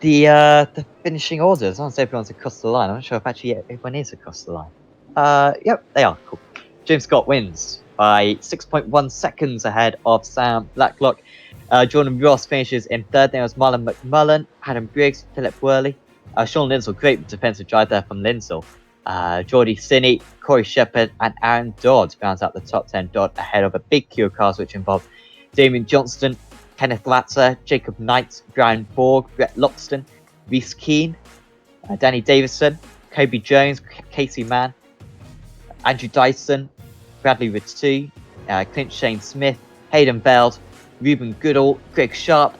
[SPEAKER 1] the finishing orders. As long as everyone's across the line. I'm not sure if actually everyone is across the line. Yep, they are. Cool. James Scott wins by 6.1 seconds ahead of Sam Blacklock. Jordan Ross finishes in third. There was Marlon McMullen, Adam Briggs, Philip Worley. Sean Lindsell, great defensive drive there from Lindsell. Geordie Sinny, Corey Shepherd, and Aaron Dodd rounds out the top 10. Dodd ahead of a big queue of cars, which involved Damien Johnston, Kenneth Latzer, Jacob Knight, Brian Borg, Brett Loxton, Reese Keane, Danny Davison, Kobe Jones, Casey Mann, Andrew Dyson, Bradley Rittu, Clint Shane Smith, Hayden Beld, Ruben Goodall, Greg Sharp,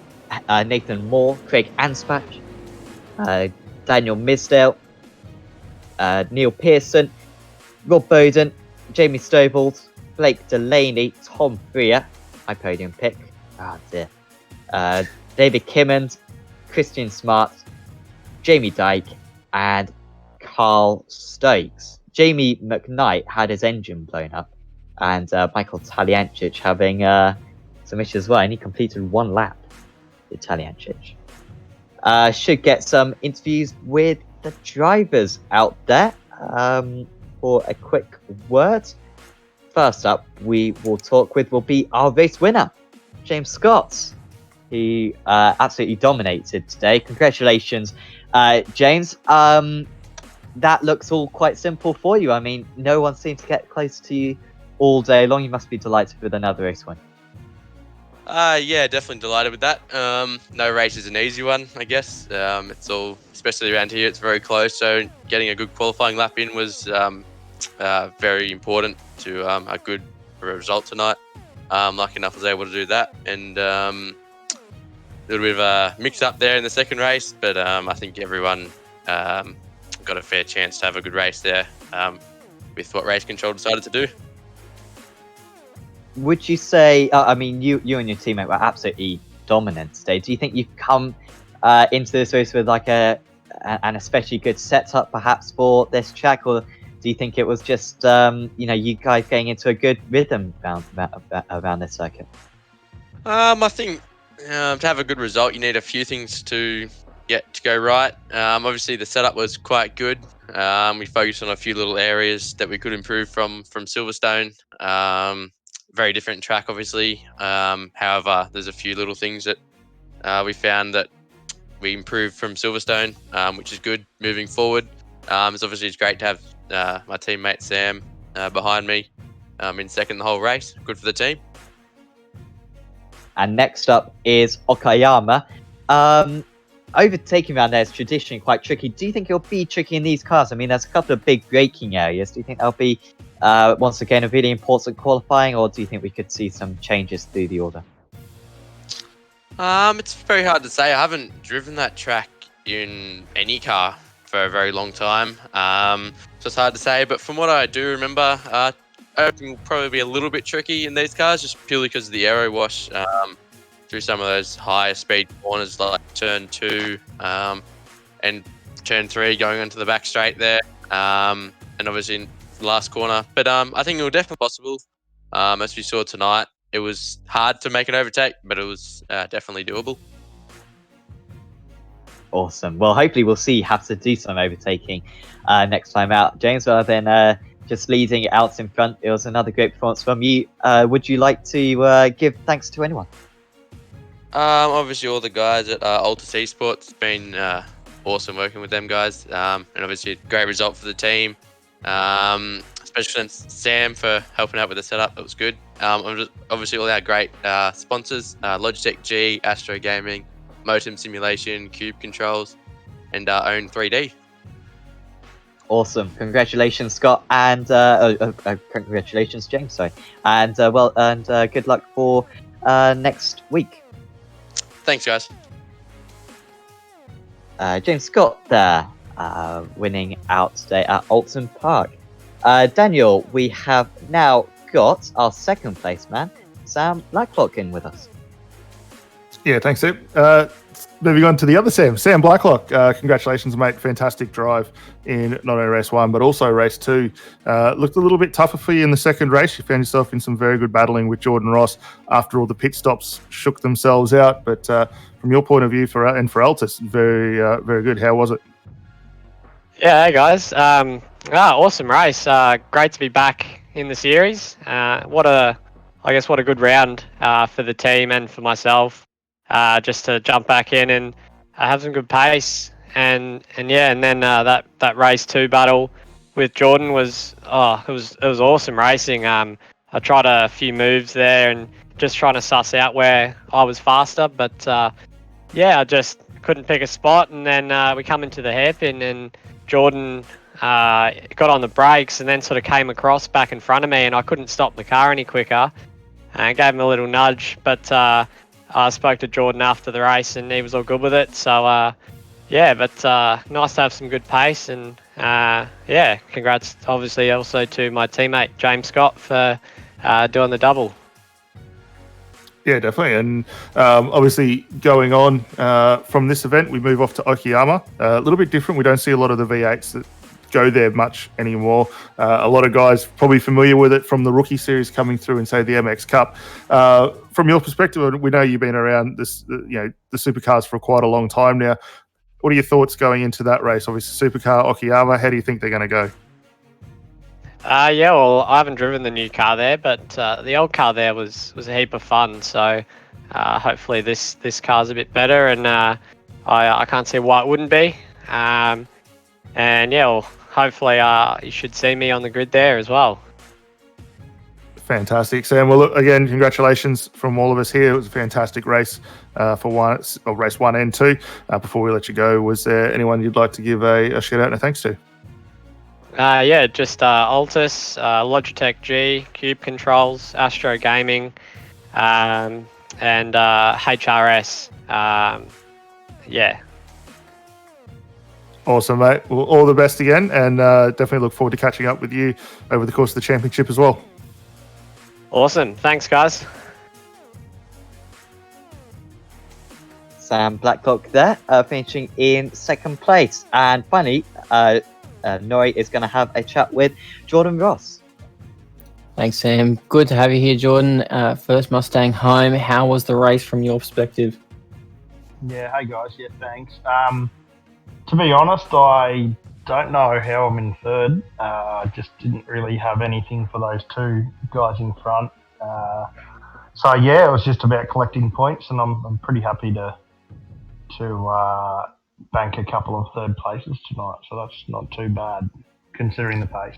[SPEAKER 1] Nathan Moore, Craig Anspach, Daniel Misdale, Neil Pearson, Rob Bowden, Jamie Stovall, Blake Delaney, Tom Freer, my podium pick, David Kimmons, Christian Smart, Jamie Dyke, and Carl Stokes. Jamie McKnight had his engine blown up, and Michael Taliancic having some issues as well, and he completed 1 lap, the Taliancic. Should get some interviews with the drivers out there for a quick word. First up, we will talk with will be our race winner, James Scott, who absolutely dominated today. Congratulations, James. That looks all quite simple for you. I mean, no one seemed to get close to you all day long. You must be delighted with another race win.
[SPEAKER 4] Yeah, definitely delighted with that. No race is an easy one, I guess. It's all, especially around here, it's very close. So getting a good qualifying lap in was very important to a good result tonight. Lucky enough I was able to do that. And a little bit of a mix-up there in the second race. But I think everyone got a fair chance to have a good race there with what race control decided to do.
[SPEAKER 1] Would you say, I mean, you and your teammate were absolutely dominant today. Do you think you've come into this race with like a and especially good setup perhaps for this track, or do you think it was just you guys getting into a good rhythm around this circuit?
[SPEAKER 4] I think to have a good result, you need a few things to get to go right. Obviously, the setup was quite good. We focused on a few little areas that we could improve from Silverstone. Very different track, obviously. However, there's a few little things that we found that we improved from Silverstone, which is good moving forward. It's great to have my teammate Sam behind me in second the whole race. Good for the team.
[SPEAKER 1] And next up is Okayama. Overtaking around there is traditionally quite tricky. Do you think it'll be tricky in these cars? I mean, there's a couple of big braking areas. Do you think that'll be, once again, a really important qualifying, or do you think we could see some changes through the order?
[SPEAKER 4] It's very hard to say. I haven't driven that track in any car for a very long time, so it's hard to say. But from what I do remember, opening will probably be a little bit tricky in these cars, just purely because of the aero wash through some of those higher speed corners like turn 2 and turn 3 going onto the back straight there, and obviously in the last corner. But I think it will definitely be possible. As we saw tonight, it was hard to make an overtake, but it was definitely doable.
[SPEAKER 1] Awesome. Well, hopefully we'll see you have to do some overtaking next time out. James, rather than just leading out in front, it was another great performance from you. Would you like to give thanks to anyone?
[SPEAKER 4] Obviously all the guys at Oulton Esports. It's been awesome working with them guys, and obviously a great result for the team. Special thanks to Sam for helping out with the setup. That was good. Obviously all our great sponsors, Logitech G, Astro Gaming, Motum Simulation, Cube Controls, and Own 3D.
[SPEAKER 1] Awesome. Congratulations, Scott, and congratulations, James, sorry. And good luck for next week.
[SPEAKER 4] Thanks, guys.
[SPEAKER 1] James Scott there, winning out today at Oulton Park. Daniel, we have now got our second place man, Sam Blacklock, in with us.
[SPEAKER 2] Yeah, thanks, Steve. Moving on to the other Sam Blacklock. Congratulations, mate. Fantastic drive in not only race 1, but also race 2. Looked a little bit tougher for you in the second race. You found yourself in some very good battling with Jordan Ross after all the pit stops shook themselves out. But from your point of view for Altus, very good. How was it?
[SPEAKER 5] Yeah, hey guys. Awesome race. Great to be back in the series. What a good round for the team and for myself. Just to jump back in and have some good pace, and then that race 2 battle with Jordan was awesome racing. I tried a few moves there and just trying to suss out where I was faster, but I just couldn't pick a spot, and then we come into the hairpin and Jordan got on the brakes and then sort of came across back in front of me, and I couldn't stop the car any quicker. I gave him a little nudge, but I spoke to Jordan after the race and he was all good with it. So, nice to have some good pace. And, congrats, obviously, also to my teammate, James Scott, for doing the double.
[SPEAKER 2] Yeah, definitely. And obviously, going on from this event, we move off to Okayama. A little bit different. We don't see a lot of the V8s that go there much anymore. A lot of guys probably familiar with it from the rookie series coming through and say the MX Cup. From your perspective, we know you've been around the supercars for quite a long time now. What are your thoughts going into that race? Obviously, supercar Okayama. How do you think they're going to go?
[SPEAKER 5] I haven't driven the new car there, but the old car there was a heap of fun. So hopefully this car's a bit better, and I can't see why it wouldn't be. Hopefully you should see me on the grid there as well.
[SPEAKER 2] Fantastic, Sam. Well, look, again, congratulations from all of us here. It was a fantastic race for race 1 and 2. Before we let you go, was there anyone you'd like to give a shout out and a thanks to?
[SPEAKER 5] Just Altus, Logitech G, Cube Controls, Astro Gaming, and HRS.
[SPEAKER 2] Awesome, mate. Well, all the best again, and definitely look forward to catching up with you over the course of the championship as well.
[SPEAKER 5] Awesome. Thanks, guys.
[SPEAKER 1] Sam Blacklock there, finishing in second place. And finally, Nori is going to have a chat with Jordan Ross.
[SPEAKER 3] Thanks, Sam. Good to have you here, Jordan. First Mustang home. How was the race from your perspective?
[SPEAKER 6] Yeah, hey guys. Yeah, thanks. To be honest, I don't know how I'm in third. Just didn't really have anything for those two guys in front. So yeah, it was just about collecting points, and I'm pretty happy to bank a couple of third places tonight. So that's not too bad considering the pace.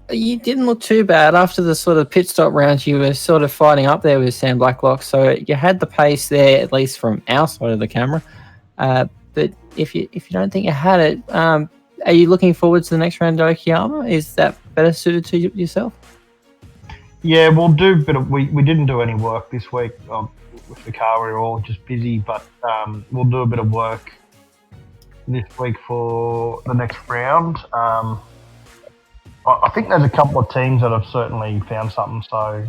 [SPEAKER 3] You didn't look too bad after the sort of pit stop rounds. You were sort of fighting up there with Sam Blacklock, so you had the pace there, at least from our side of the camera. But if you don't think you had it, are you looking forward to the next round at Okayama? Is that better suited to yourself?
[SPEAKER 6] Yeah, we'll do a bit of. We didn't do any work this week with the car. We were all just busy, but we'll do a bit of work this week for the next round. I think there's a couple of teams that have certainly found something. So,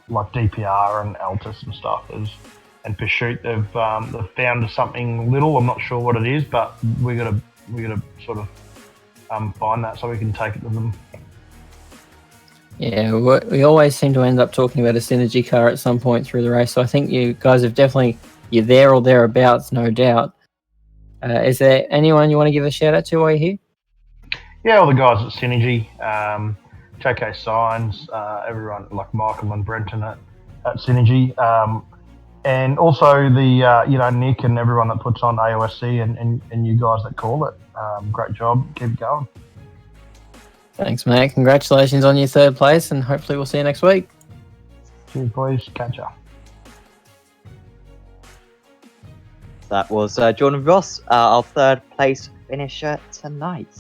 [SPEAKER 6] like DPR and Altus and stuff, and Pursuit, they've found something little. I'm not sure what it is, but we gotta sort of find that so we can take it to them.
[SPEAKER 3] Yeah, we always seem to end up talking about a synergy car at some point through the race. So I think you guys have you're there or thereabouts, no doubt. Is there anyone you want to give a shout out to while you're here?
[SPEAKER 6] Yeah, all the guys at Synergy, JK Signs, everyone like Michael and Brenton at Synergy, and also the Nick and everyone that puts on AOSC and you guys that call it. Great job, keep it going.
[SPEAKER 3] Thanks, mate. Congratulations on your third place, and hopefully we'll see you next week.
[SPEAKER 6] Cheers, boys. Catch ya.
[SPEAKER 1] That was Jordan Ross, our third place finisher tonight.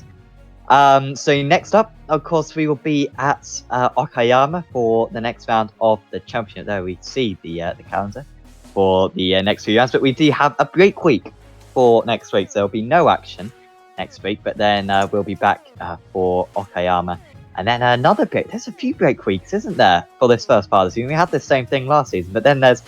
[SPEAKER 1] So next up, of course, we will be at Okayama for the next round of the championship. There we see the calendar for the next few rounds, but we do have a break week for next week. So there'll be no action next week, but then we'll be back for Okayama, and then another break. There's a few break weeks, isn't there, for this first part of the season? We had the same thing last season, but then there's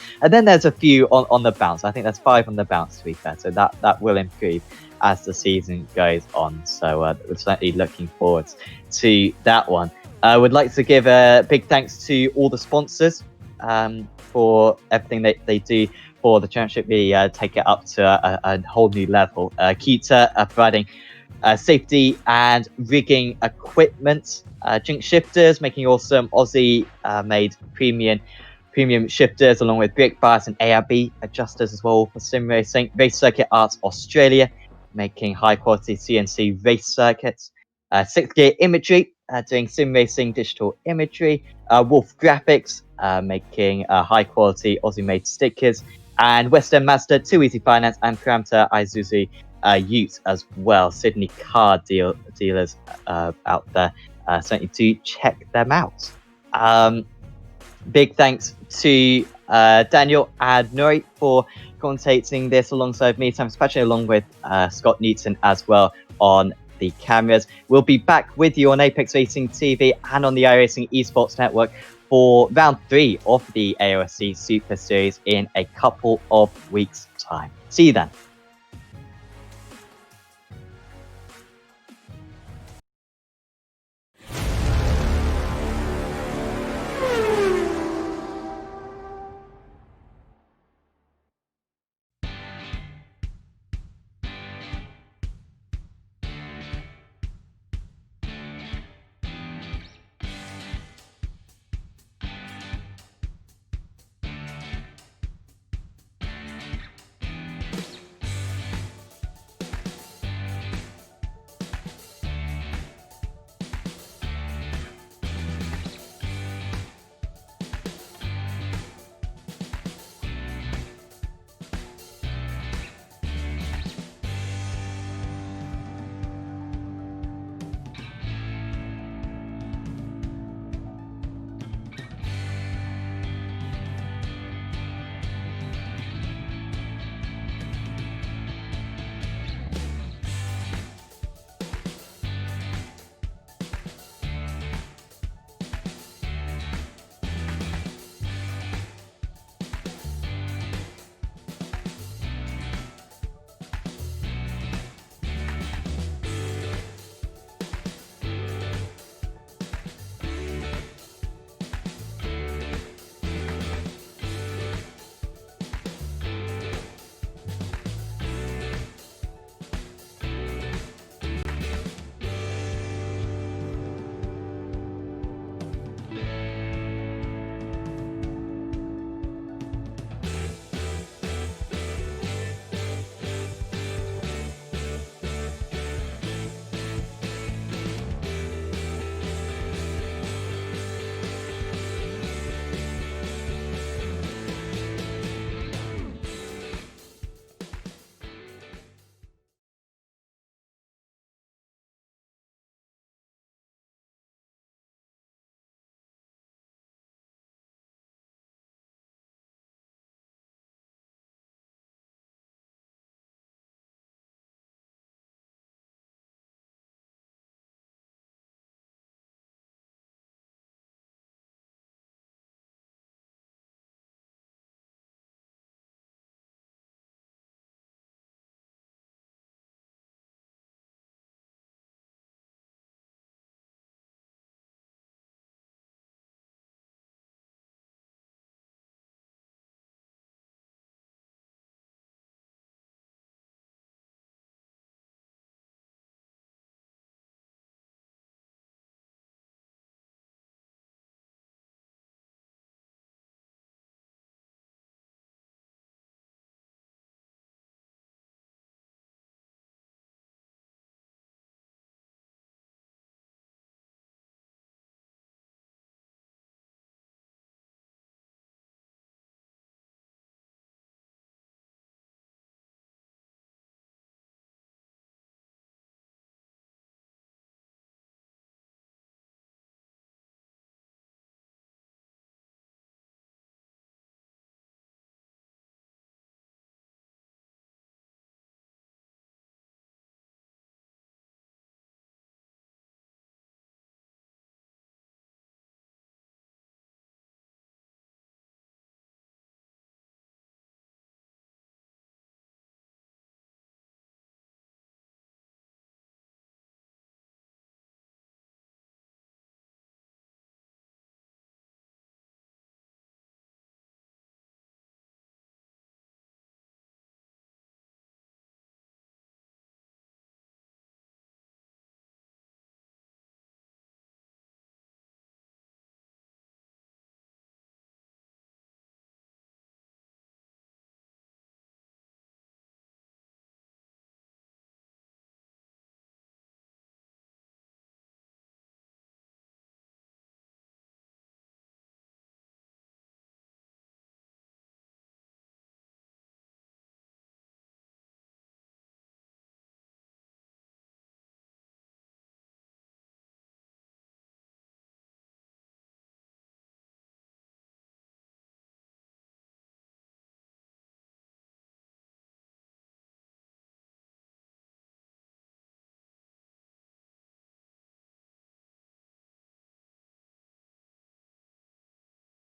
[SPEAKER 1] a few on the bounce. I think there's 5 on the bounce, to be fair, so that will improve as the season goes on. So we're certainly looking forward to that one. I would like to give a big thanks to all the sponsors for everything they do for the championship. We take it up to a whole new level. Kita providing safety and rigging equipment. Jinx shifters making awesome Aussie made premium shifters, along with brake bias and ARB adjusters as well for sim racing. Race Circuit Arts Australia making high quality CNC race circuits. 6th Gear Imagery doing sim racing digital imagery. Wolf Graphics making high quality Aussie made stickers. And Western Mazda, Too Easy Finance, and Parameter Isuzu Ute as well. Sydney car dealers out there. Certainly do check them out. Big thanks to Daniel and Nori for commentating this alongside me, Sam Spatcher, along with Scott Newton as well on the cameras. We'll be back with you on Apex Racing TV and on the iRacing Esports Network for round 3 of the AOSC Super Series in a couple of weeks' time. See you then.